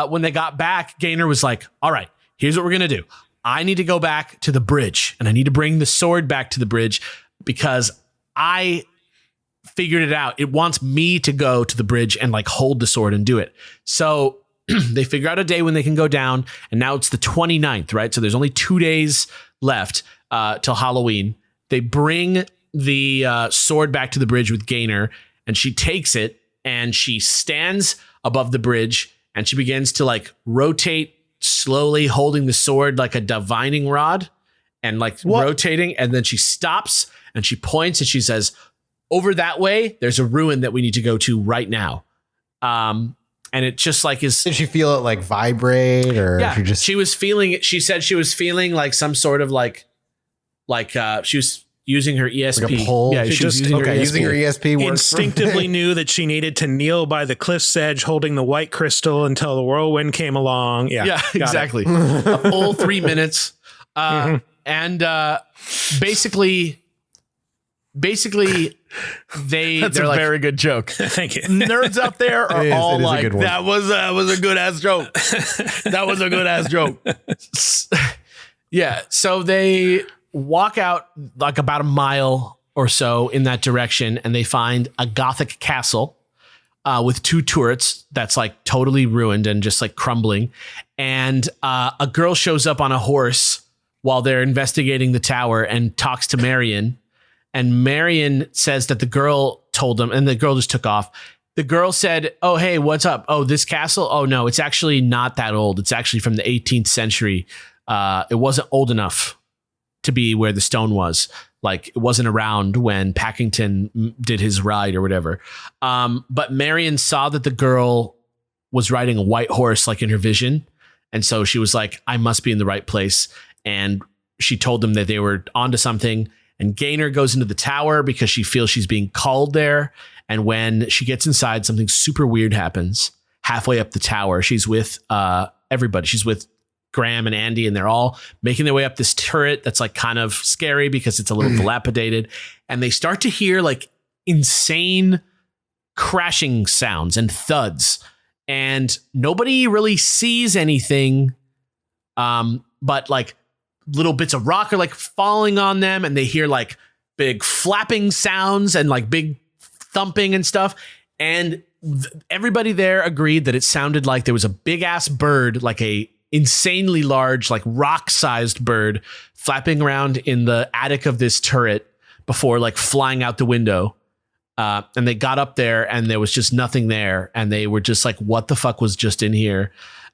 when they got back, Gaynor was like, all right, here's what we're going to do. I need to go back to the bridge and I need to bring the sword back to the bridge because I figured it out. It wants me to go to the bridge and like hold the sword and do it. So they figure out a day when they can go down. And now it's the 29th, right? So there's only 2 days left till Halloween. They bring the sword back to the bridge with Gaynor, and she takes it and she stands above the bridge and she begins to like rotate slowly, holding the sword like a divining rod and like rotating. And then she stops and she points and she says, over that way, there's a ruin that we need to go to right now. And it just like is. Did she feel it like vibrate or? Yeah, she was feeling it. She said she was feeling like some sort of like she was using her ESP. Like a pole? Yeah, she was using her ESP. Using her ESP instinctively knew that she needed to kneel by the cliff's edge holding the white crystal until the whirlwind came along. Yeah, exactly. A full 3 minutes. And basically That's they're a like, very good joke. Thank you. Nerds out there are all it is a like, good one. that was a good ass joke. That was a good ass joke. yeah. So they walk out like about a mile or so in that direction, and they find a Gothic castle with 2 turrets that's like totally ruined and just like crumbling. And a girl shows up on a horse while they're investigating the tower and talks to Marion. And Marion says that the girl told them, and the girl just took off. The girl said, oh, hey, what's up? Oh, this castle? Oh, no, it's actually not that old. It's actually from the 18th century. It wasn't old enough to be where the stone was. Like it wasn't around when Packington did his ride or whatever. But Marion saw that the girl was riding a white horse, like in her vision. And so she was like, I must be in the right place. And she told them that they were onto something. And Gaynor goes into the tower because she feels she's being called there. And when she gets inside, something super weird happens. Halfway up the tower, she's with everybody. She's with Graham and Andy, and they're all making their way up this turret that's like kind of scary because it's a little dilapidated. And they start to hear like insane crashing sounds and thuds. And nobody really sees anything, but like little bits of rock are like falling on them, and they hear like big flapping sounds and like big thumping and stuff. And everybody there agreed that it sounded like there was a big ass bird, like a insanely large, like rock sized bird flapping around in the attic of this turret before like flying out the window. And they got up there and there was just nothing there. And they were just like, what the fuck was just in here?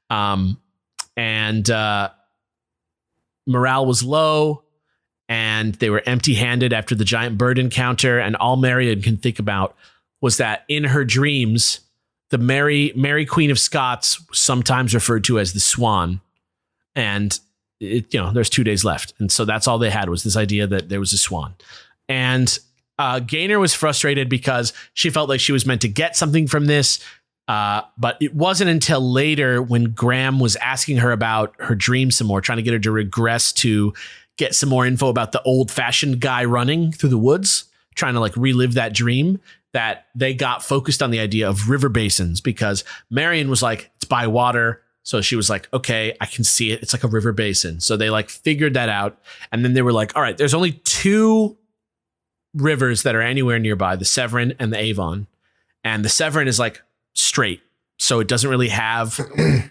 And morale was low, and they were empty handed after the giant bird encounter. And all Marion can think about was that in her dreams, the Mary Queen of Scots, sometimes referred to as the Swan. And there's 2 days left. And so that's all they had, was this idea that there was a swan. And Gaynor was frustrated because she felt like she was meant to get something from this. But it wasn't until later when Graham was asking her about her dream some more, trying to get her to regress to get some more info about the old fashioned guy running through the woods, trying to like relive that dream, that they got focused on the idea of river basins, because Marion was like, it's by water. So she was like, okay, I can see it. It's like a river basin. So they like figured that out. And then they were like, all right, there's only 2 rivers that are anywhere nearby, the Severn and the Avon. And the Severn is like straight, so it doesn't really have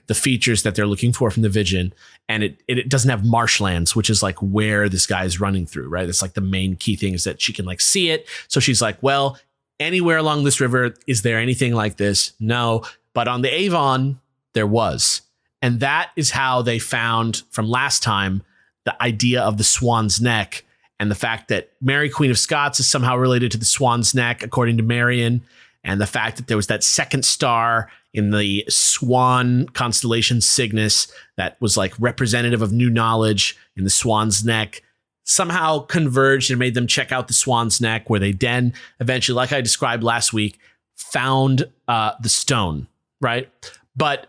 the features that they're looking for from the vision. And it doesn't have marshlands, which is like where this guy is running through, right? It's like the main key thing is that she can like see it. So she's like, well, anywhere along this river, is there anything like this? No. But on the Avon, there was. And that is how they found from last time the idea of the swan's neck, and the fact that Mary Queen of Scots is somehow related to the swan's neck, according to Marion, and the fact that there was that second star in the swan constellation Cygnus that was like representative of new knowledge in the swan's neck, somehow converged and made them check out the swan's neck, where they then eventually, like I described last week, found the stone, right? But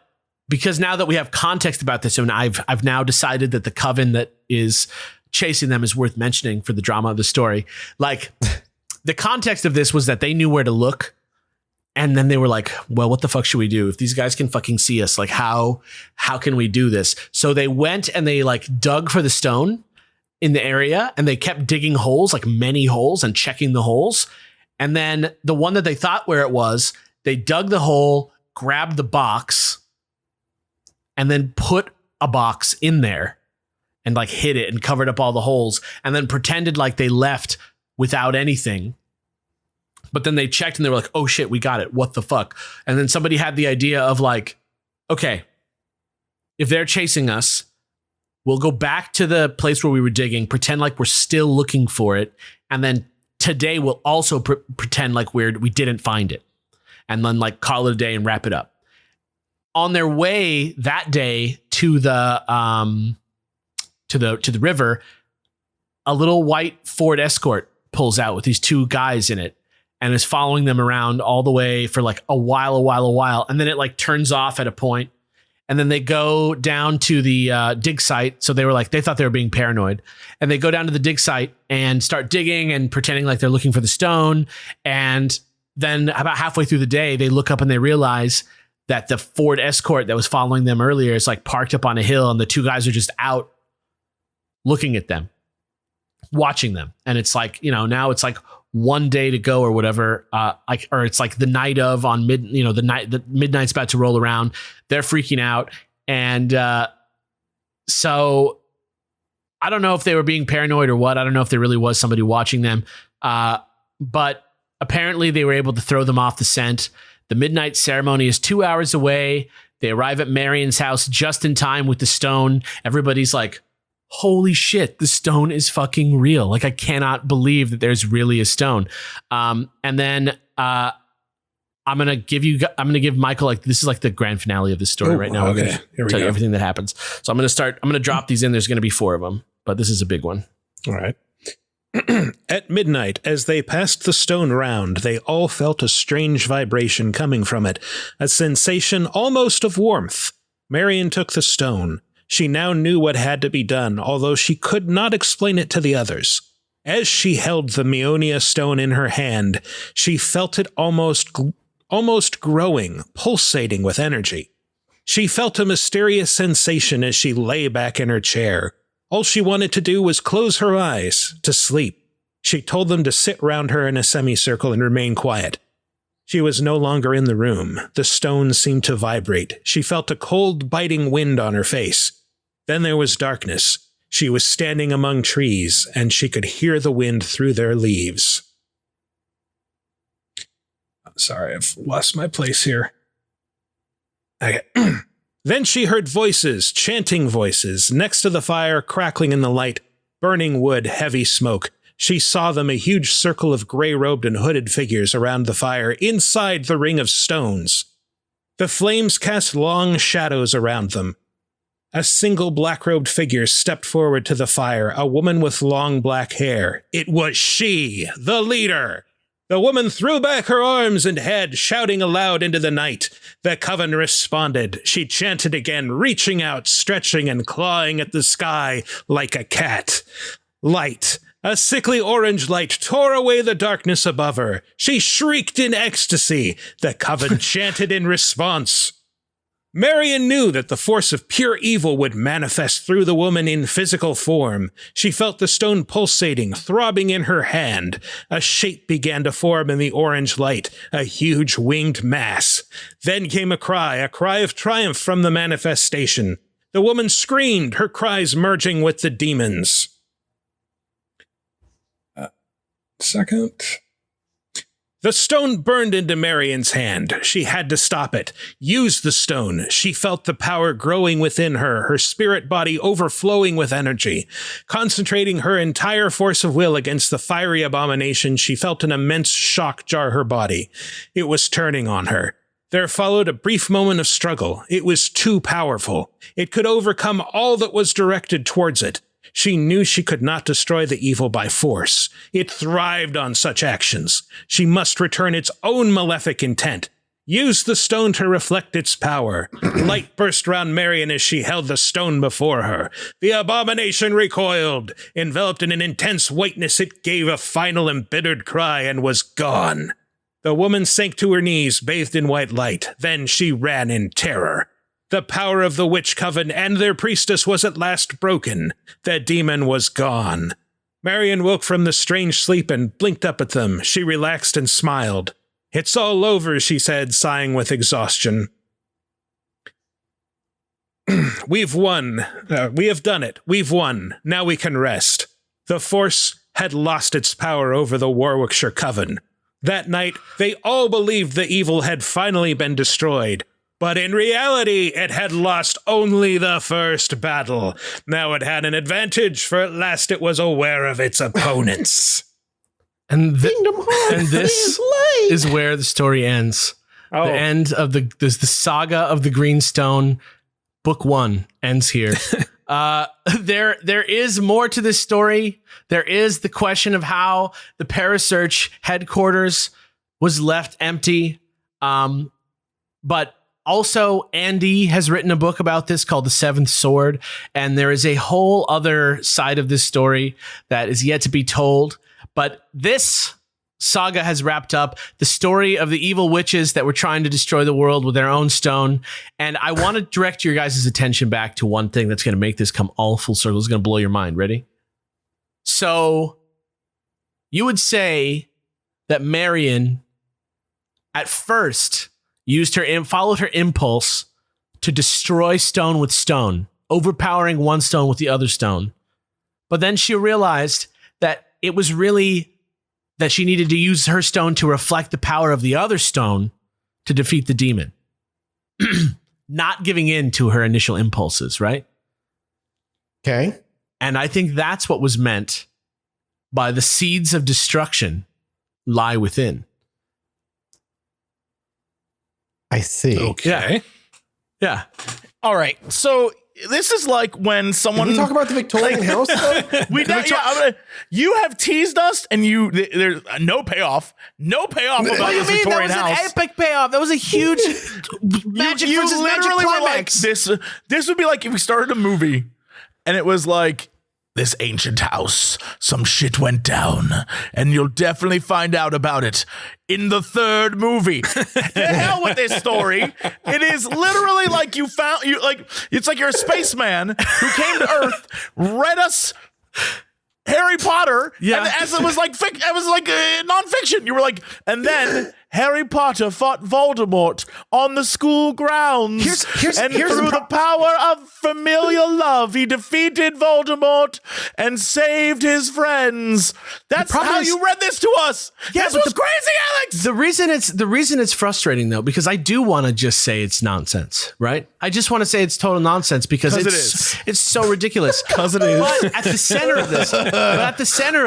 because now that we have context about this, and I've now decided that the coven that is chasing them is worth mentioning for the drama of the story. Like the context of this was that they knew where to look. And then they were like, well, what the fuck should we do? If these guys can fucking see us, like how can we do this? So they went and they like dug for the stone in the area, and they kept digging holes, like many holes, and checking the holes. And then the one that they thought where it was, they dug the hole, grabbed the box, and then put a box in there and like hid it and covered up all the holes, and then pretended like they left without anything. But then they checked and they were like, oh shit, we got it. What the fuck? And then somebody had the idea of like, okay, if they're chasing us, we'll go back to the place where we were digging, pretend like we're still looking for it. And then today we'll also pretend like we didn't find it, and then like call it a day and wrap it up. On their way that day to the river, a little white Ford Escort pulls out with these 2 guys in it, and is following them around all the way for like a while. And then it like turns off at a point, and then they go down to the dig site. So they were like, they thought they were being paranoid, and they go down to the dig site and start digging and pretending like they're looking for the stone. And then about halfway through the day, they look up and they realize that the Ford Escort that was following them earlier is like parked up on a hill, and the 2 guys are just out looking at them, watching them. And it's like, now it's like 1 day to go or whatever. Or it's like the night of on the midnight's about to roll around. They're freaking out. And so I don't know if they were being paranoid or what. I don't know if there really was somebody watching them. But apparently they were able to throw them off the scent. The midnight ceremony is 2 hours away. They arrive at Marion's house just in time with the stone. Everybody's like, holy shit, the stone is fucking real. Like, I cannot believe that there's really a stone. And then I'm gonna give Michael, like, this is like the grand finale of this story right now. Okay. Here we Tell you go. everything that happens. So I'm gonna drop these in. There's gonna be 4 of them, but this is a big one. All right. At midnight, as they passed the stone round, they all felt a strange vibration coming from it, a sensation almost of warmth. Marion took the stone. She now knew what had to be done, although she could not explain it to the others. As she held the Meonia stone in her hand, she felt it almost growing, pulsating with energy. She felt a mysterious sensation as she lay back in her chair. All she wanted to do was close her eyes, to sleep. She told them to sit round her in a semicircle and remain quiet. She was no longer in the room. The stone seemed to vibrate. She felt a cold, biting wind on her face. Then there was darkness. She was standing among trees, and she could hear the wind through their leaves. I'm sorry, I've lost my place here. Okay. Then she heard voices, chanting voices, next to the fire, crackling in the light, burning wood, heavy smoke. She saw them, a huge circle of gray-robed and hooded figures around the fire, inside the ring of stones. The flames cast long shadows around them. A single black-robed figure stepped forward to the fire, a woman with long black hair. It was she, the leader! The woman threw back her arms and head, shouting aloud into the night. The coven responded. She chanted again, reaching out, stretching and clawing at the sky like a cat. Light, a sickly orange light, tore away the darkness above her. She shrieked in ecstasy. The coven chanted in response. Marion knew that the force of pure evil would manifest through the woman in physical form. She felt the stone pulsating, throbbing in her hand. A shape began to form in the orange light, a huge winged mass. Then came a cry of triumph from the manifestation. The woman screamed, her cries merging with the demons. Second. The stone burned into Marion's hand. She had to stop it. Use the stone. She felt the power growing within her, her spirit body overflowing with energy. Concentrating her entire force of will against the fiery abomination, she felt an immense shock jar her body. It was turning on her. There followed a brief moment of struggle. It was too powerful. It could overcome all that was directed towards it. She knew she could not destroy the evil by force. It thrived on such actions. She must return its own malefic intent. Use the stone to reflect its power. Light burst round Marion as she held the stone before her. The abomination recoiled. Enveloped in an intense whiteness, it gave a final embittered cry and was gone. The woman sank to her knees, bathed in white light. Then she ran in terror. The power of the witch coven and their priestess was at last broken. The demon was gone. Marion woke from the strange sleep and blinked up at them. She relaxed and smiled. "It's all over," she said, sighing with exhaustion. "We've won. We have done it. We've won. Now we can rest." The force had lost its power over the Warwickshire coven. That night, they all believed the evil had finally been destroyed. But in reality, it had lost only the first battle. Now it had an advantage, for at last it was aware of its opponents. And this is where the story ends. Oh. The end of the saga of the Green Stone. Book 1 ends here. There is more to this story. There is the question of how the Parasearch headquarters was left empty. But also, Andy has written a book about this called The Seventh Sword, and there is a whole other side of this story that is yet to be told. But this saga has wrapped up the story of the evil witches that were trying to destroy the world with their own stone. And I want to direct your guys' attention back to one thing that's going to make this come all full circle. It's going to blow your mind. Ready? So you would say that Marion at first followed her impulse to destroy stone with stone, overpowering one stone with the other stone. But then she realized that it was really that she needed to use her stone to reflect the power of the other stone to defeat the demon. Not giving in to her initial impulses, right? Okay. And I think that's what was meant by the seeds of destruction lie within. I see. Okay. Yeah. All right. So this is like when Can someone we talk about the Victorian house though? you have teased us, and there's no payoff. No payoff about What do you this mean? That Victorian was house. an epic payoff. That was a huge magic you versus magic literally were like climax. this would be like if we started a movie and it was like, this ancient house, some shit went down, and you'll definitely find out about it in the third movie. The hell with this story. It is literally like it's like you're a spaceman who came to Earth, read us Harry Potter, and as it was like nonfiction. You were like, and then Harry Potter fought Voldemort on the school grounds. Here's through the power of familial love, he defeated Voldemort and saved his friends. That's how you read this to us. Yeah, this was crazy, Alex. The reason it's frustrating though, because I do want to just say it's nonsense, right? I just want to say it's total nonsense because it's so ridiculous. Because it is. But at the center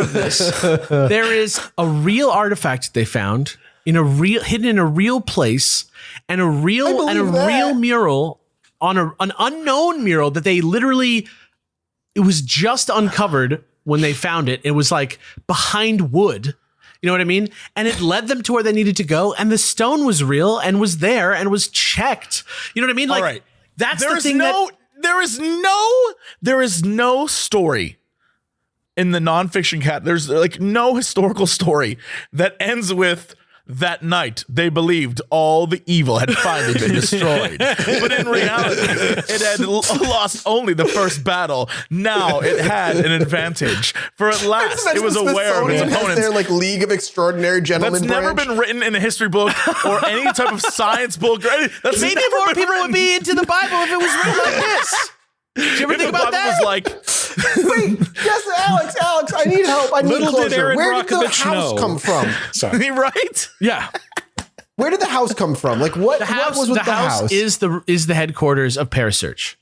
of this, there is a real artifact they found hidden in a real place, and a real mural on an unknown mural that they literally, it was just uncovered when they found it. It was like behind wood. You know what I mean? And it led them to where they needed to go. And the stone was real and was there and was checked. You know what I mean? Like, all right. That's there the thing there is no story in the nonfiction cat. There's like no historical story that ends with, that night, they believed all the evil had finally been destroyed. But in reality, it had lost only the first battle. Now it had an advantage. For at last, it was aware of its opponents. Their like League of Extraordinary Gentlemen That's never branch. been written in a history book or any type of science book. Or anything. That's maybe never more been people written. would be into the Bible if it was written like this. Did you ever think about that? Was like, Wait, yes, Alex, I need help. I need Little did closure. Aaron Where did the Brockovich house know. come from? Sorry. right? Yeah. Where did the house come from? Like what was with the house? is the headquarters of Parasearch.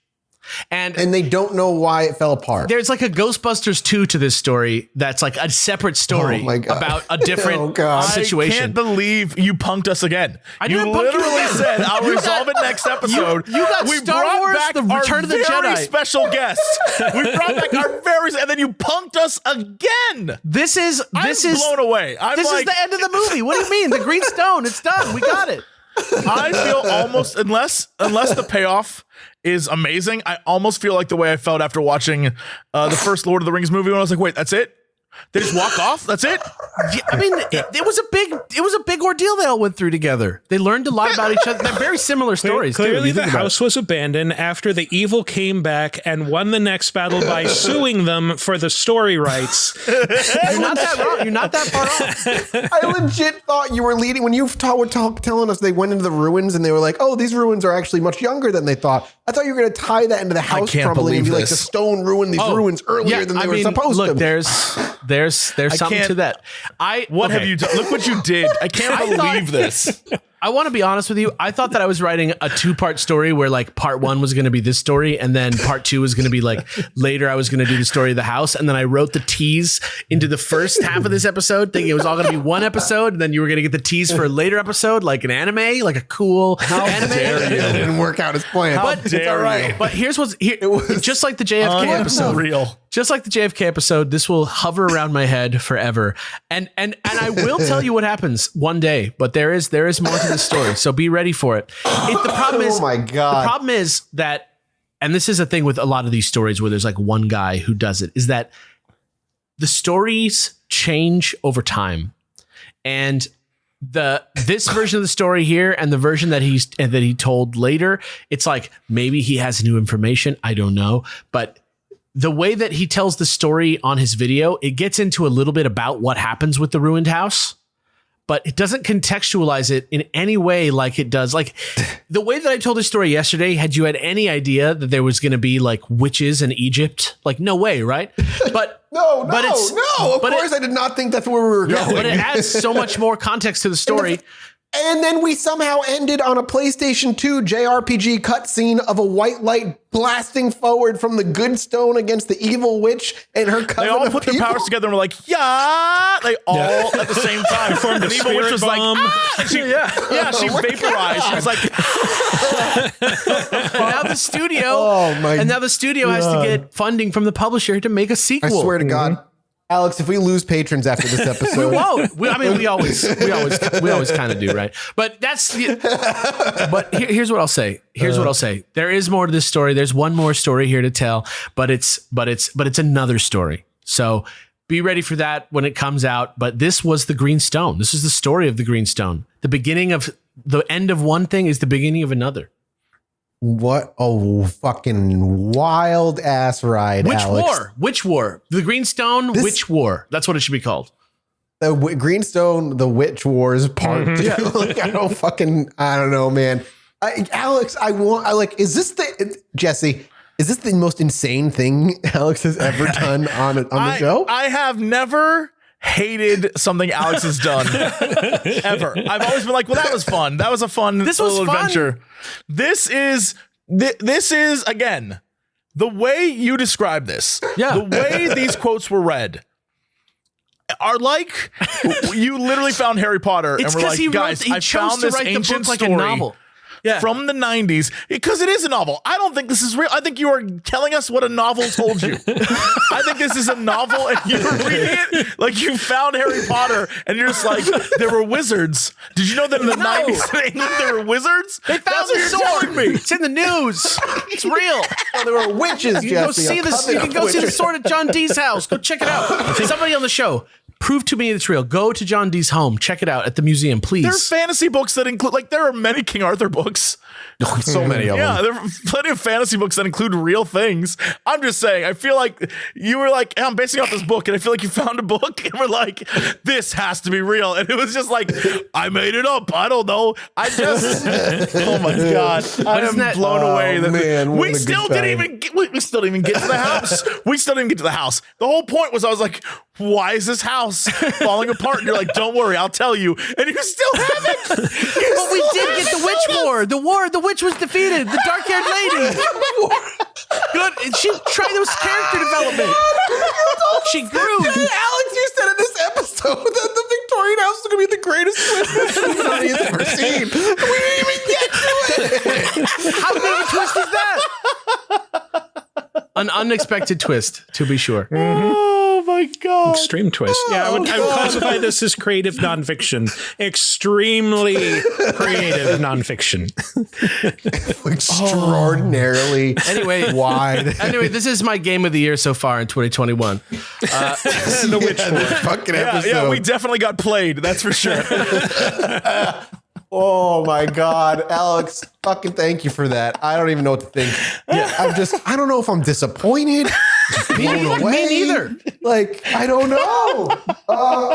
And they don't know why it fell apart. there's like a Ghostbusters 2 to this story that's like a separate story Oh my God. about a different Oh God. situation. I can't believe you punked us again. I You didn't punk you literally again. said, I'll You resolve got- it next episode. You got we Star brought Wars, back The our Return of the very Jedi. special guest. We brought back our very, and then you punked us again. This is I'm blown away. I'm this like, is the end of the movie. What do you mean? The Green Stone, it's done. We got it. I feel almost, unless the payoff is amazing, I almost feel like the way I felt after watching the first Lord of the Rings movie when I was like, wait, that's it? They just walk off? That's it? Yeah, I mean, it was a big ordeal they all went through together. They learned a lot about each other. They're very similar stories. Clearly, too, if you the think about house was abandoned after the evil came back and won the next battle by suing them for the story rights. it. You're not that wrong. You're not that far off. I legit thought you were leading when you were telling us they went into the ruins and they were like, oh, these ruins are actually much younger than they thought. I thought you were going to tie that into the house can't crumbling and be believe like the this. stone ruined these ruins earlier than they were supposed look, to. There's something can't- to that. What have you done? Look what you did. I can't believe this. I want to be honest with you. I thought that I was writing a 2-part story where like part 1 was going to be this story and then part 2 was going to be like later I was going to do the story of the house. And then I wrote the tease into the first half of this episode thinking it was all going to be one episode. And then you were going to get the tease for a later episode, like an anime, like a cool anime. It didn't work out as planned. But It's all right. But here's what's here. Just like the JFK episode. Unreal. Just like the JFK episode, this will hover around my head forever. And I will tell you what happens one day, but there is more to this story. So be ready for it. The problem is, Oh my God. The problem is that, and this is a thing with a lot of these stories where there's like one guy who does it, is that the stories change over time. And this version of the story here and the version that he told later, it's like maybe he has new information. I don't know. But the way that he tells the story on his video, it gets into a little bit about what happens with the ruined house, but it doesn't contextualize it in any way like it does. Like the way that I told this story yesterday, had you had any idea that there was going to be like witches in Egypt? Like no way, right? But No, but it's- of but course I did not think that's where we were yeah, going. but it adds so much more context to the story. And then we somehow ended on a PlayStation 2 JRPG cutscene of a white light blasting forward from the good stone against the evil witch and her coven They all of put their people. powers together and were like, yeah. They all at the same time formed The an evil witch spirit was bomb. like, ah! She vaporized. She was like, Now the studio, Oh my and now the studio has to get funding from the publisher to make a I sequel. swear to God. Alex, if we lose patrons after this episode, We won't. We always kind of do, right? But here's what I'll say. There is more to this story. There's one more story here to tell, but it's another story. So be ready for that when it comes out. But this was the Green Stone. This is the story of the Green Stone. The end of one thing is the beginning of another. what a fucking wild ass ride, Alex. Which war? The Green Stone, which war? That's what it should be called. The Greenstone, the Witch Wars Part 2. Like, I don't know, man. Alex, Jesse, is this the most insane thing Alex has ever done on the show? I have never hated something Alex has done ever. I've always been like, well, that was fun. That was a fun little adventure. This is again, the way you describe this, the way these quotes were read are like you literally found Harry Potter and were like, guys, I found this ancient story. A novel. Yeah. From the 90s, because it is a novel. I don't think this is real. I think you are telling us what a novel told you. I think this is a novel and you're reading it like you found Harry Potter and you're just like, there were wizards. Did you know that in the 90s in England there were wizards? They found the sword. It's in the news. It's real. There were witches, You can go Jesse. see this. You can go see the sword at John D's house. Go check it out. Somebody on the show, prove to me it's real. Go to John D's home. Check it out at the museum, please. There are fantasy books that include, like, there are many King Arthur books. So many of them. Yeah, there are plenty of fantasy books that include real things. I'm just saying, I feel like you were like, hey, I'm basing off this book, and I feel like you found a book, and we're like, this has to be real. And it was just like, I made it up. I don't know. Oh my God. I am blown away. We still didn't even get to the house. The whole point was I was like, why is this house falling apart? And you're like, don't worry, I'll tell you. And you still haven't. But we did get the witch war. The witch was defeated. The dark-haired lady. Good. And she tried those character development. She grew. Alex, you said in this episode that the Victorian house is going to be the greatest twist anybody's ever seen. We didn't even get to it. How big a twist is that? An unexpected twist, to be sure. Oh my God. Extreme twist. Yeah, I would classify this as creative nonfiction. Extremely creative nonfiction. Extraordinarily wide. Anyway, this is my game of the year so far in 2021. The Witch War. Fucking episode. Yeah, we definitely got played. That's for sure. Oh my God, Alex, fucking thank you for that. I don't even know what to think. I don't know if I'm disappointed. Me neither. Like, I don't know.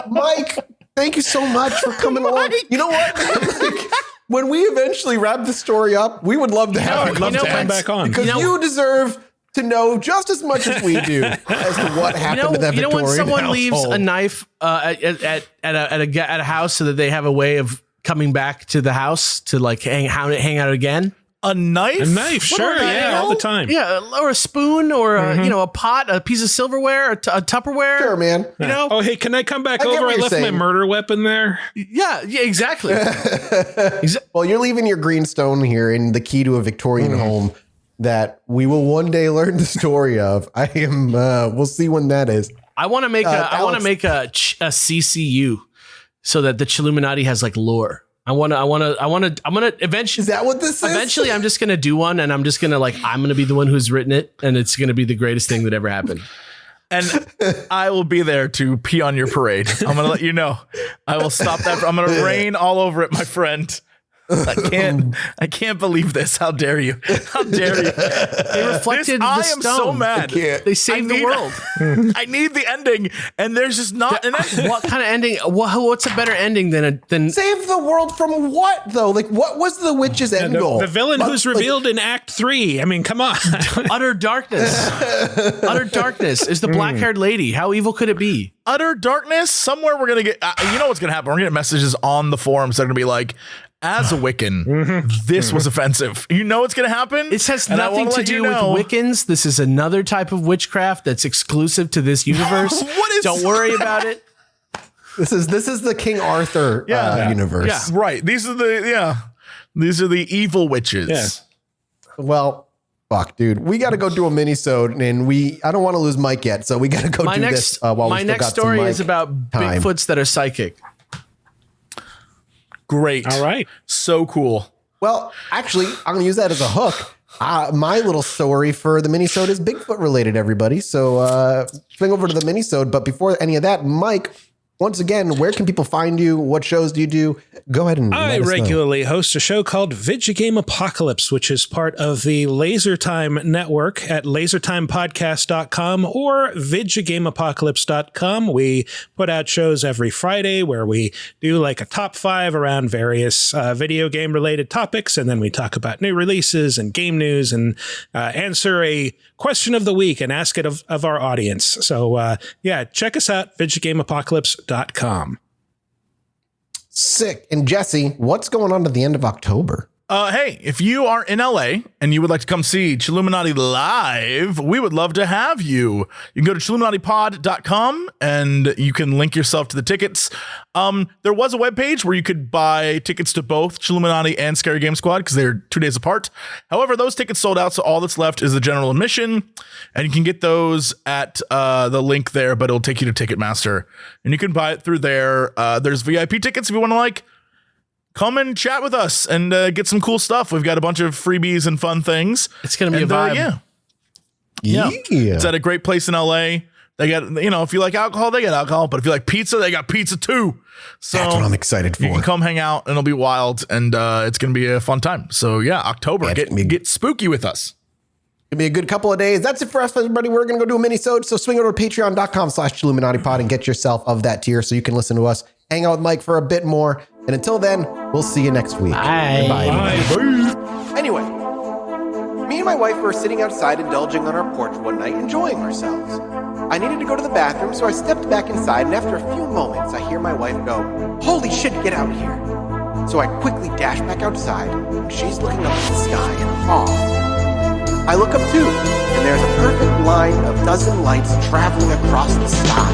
Mike, thank you so much for coming along. You know what? Like, when we eventually wrap the story up, we would love to have you come back on. because you deserve to know just as much as we do as to what happened to that Victorian when someone household. leaves a knife at a house so that they have a way of coming back to the house to like hang out again. A knife? A knife, sure, yeah, all the time. Yeah, or a spoon, or a pot, a piece of silverware, a Tupperware. Sure, man. You know? Oh, hey, can I come back get over? what I you're left my saying. murder weapon there. Yeah, exactly. Well, you're leaving your greenstone here and the key to a Victorian home that we will one day learn the story of. I am. We'll see when that is. I want to make a CCU so that the Chilluminati has like lore. I'm gonna eventually. Is that what this is? Eventually, I'm just gonna do one, and I'm gonna be the one who's written it, and it's gonna be the greatest thing that ever happened. And I will be there to pee on your parade. I'm going to let you know. I will stop that. I'm going to rain all over it, my friend. I can't believe this. How dare you? How dare you? They reflected I the am stone. so mad. They saved the world. I need the ending, and there's just not an ending. What kind of ending? What's a better ending than Save the world from what, though? Like, what was the witch's end goal? The villain who's revealed in Act 3. I mean, come on. utter darkness? Utter darkness is the black-haired lady. How evil could it be? Utter darkness. Somewhere we're gonna get. You know what's gonna happen? We're gonna get messages on the forums that are gonna be like, as a Wiccan, this was offensive. You know what's going to happen? This has nothing to do with Wiccans. This is another type of witchcraft that's exclusive to this universe. Don't worry about it. This is the King Arthur universe. Yeah. Right. These are the evil witches. Yeah. Well, fuck, dude. We got to go do a mini-sode, and I don't want to lose Mike yet, so we got to go do this while we still got some My next story is about time. Bigfoots that are psychic. Great. All right. So cool. Well, actually, I'm going to use that as a hook. My little story for the mini-sode is Bigfoot related, everybody. So swing over to the mini-sode. But before any of that, Mike, once again, where can people find you? What shows do you do? Go ahead and I regularly host a show called Vidjagame Apocalypse, which is part of the LaserTime network at lasertimepodcast.com or vidjagameapocalypse.com. We put out shows every Friday where we do like a top 5 around various video game related topics. And then we talk about new releases and game news and answer a question of the week and ask it of our audience. So check us out, vidjagameapocalypse.com. Sick. And Jesse, what's going on at the end of October? Hey, if you are in LA and you would like to come see Chilluminati live, we would love to have you. You can go to chilluminatipod.com and you can link yourself to the tickets. There was a webpage where you could buy tickets to both Chilluminati and Scary Game Squad because they're 2 days apart. However, those tickets sold out, so all that's left is the general admission, and you can get those at the link there, but it'll take you to Ticketmaster, and you can buy it through there. There's VIP tickets if you want to come and chat with us and get some cool stuff. We've got a bunch of freebies and fun things. It's going to be a vibe. Yeah. It's at a great place in LA. They got, if you like alcohol, they got alcohol. But if you like pizza, they got pizza too. So that's what I'm excited for. You can come hang out and it'll be wild. And it's going to be a fun time. So yeah, October, get spooky with us. It'll be a good couple of days. That's it for us, everybody. We're going to go do a mini-sode. So swing over to patreon.com/ChilluminatiPod and get yourself of that tier so you can listen to us, hang out with Mike for a bit more. And until then, we'll see you next week. Bye. Bye. Anyway, me and my wife were sitting outside indulging on our porch one night, enjoying ourselves. I needed to go to the bathroom, so I stepped back inside, and after a few moments, I hear my wife go, "Holy shit, get out here." So I quickly dash back outside, and she's looking up at the sky in awe. I look up too, and there's a perfect line of dozen lights traveling across the sky.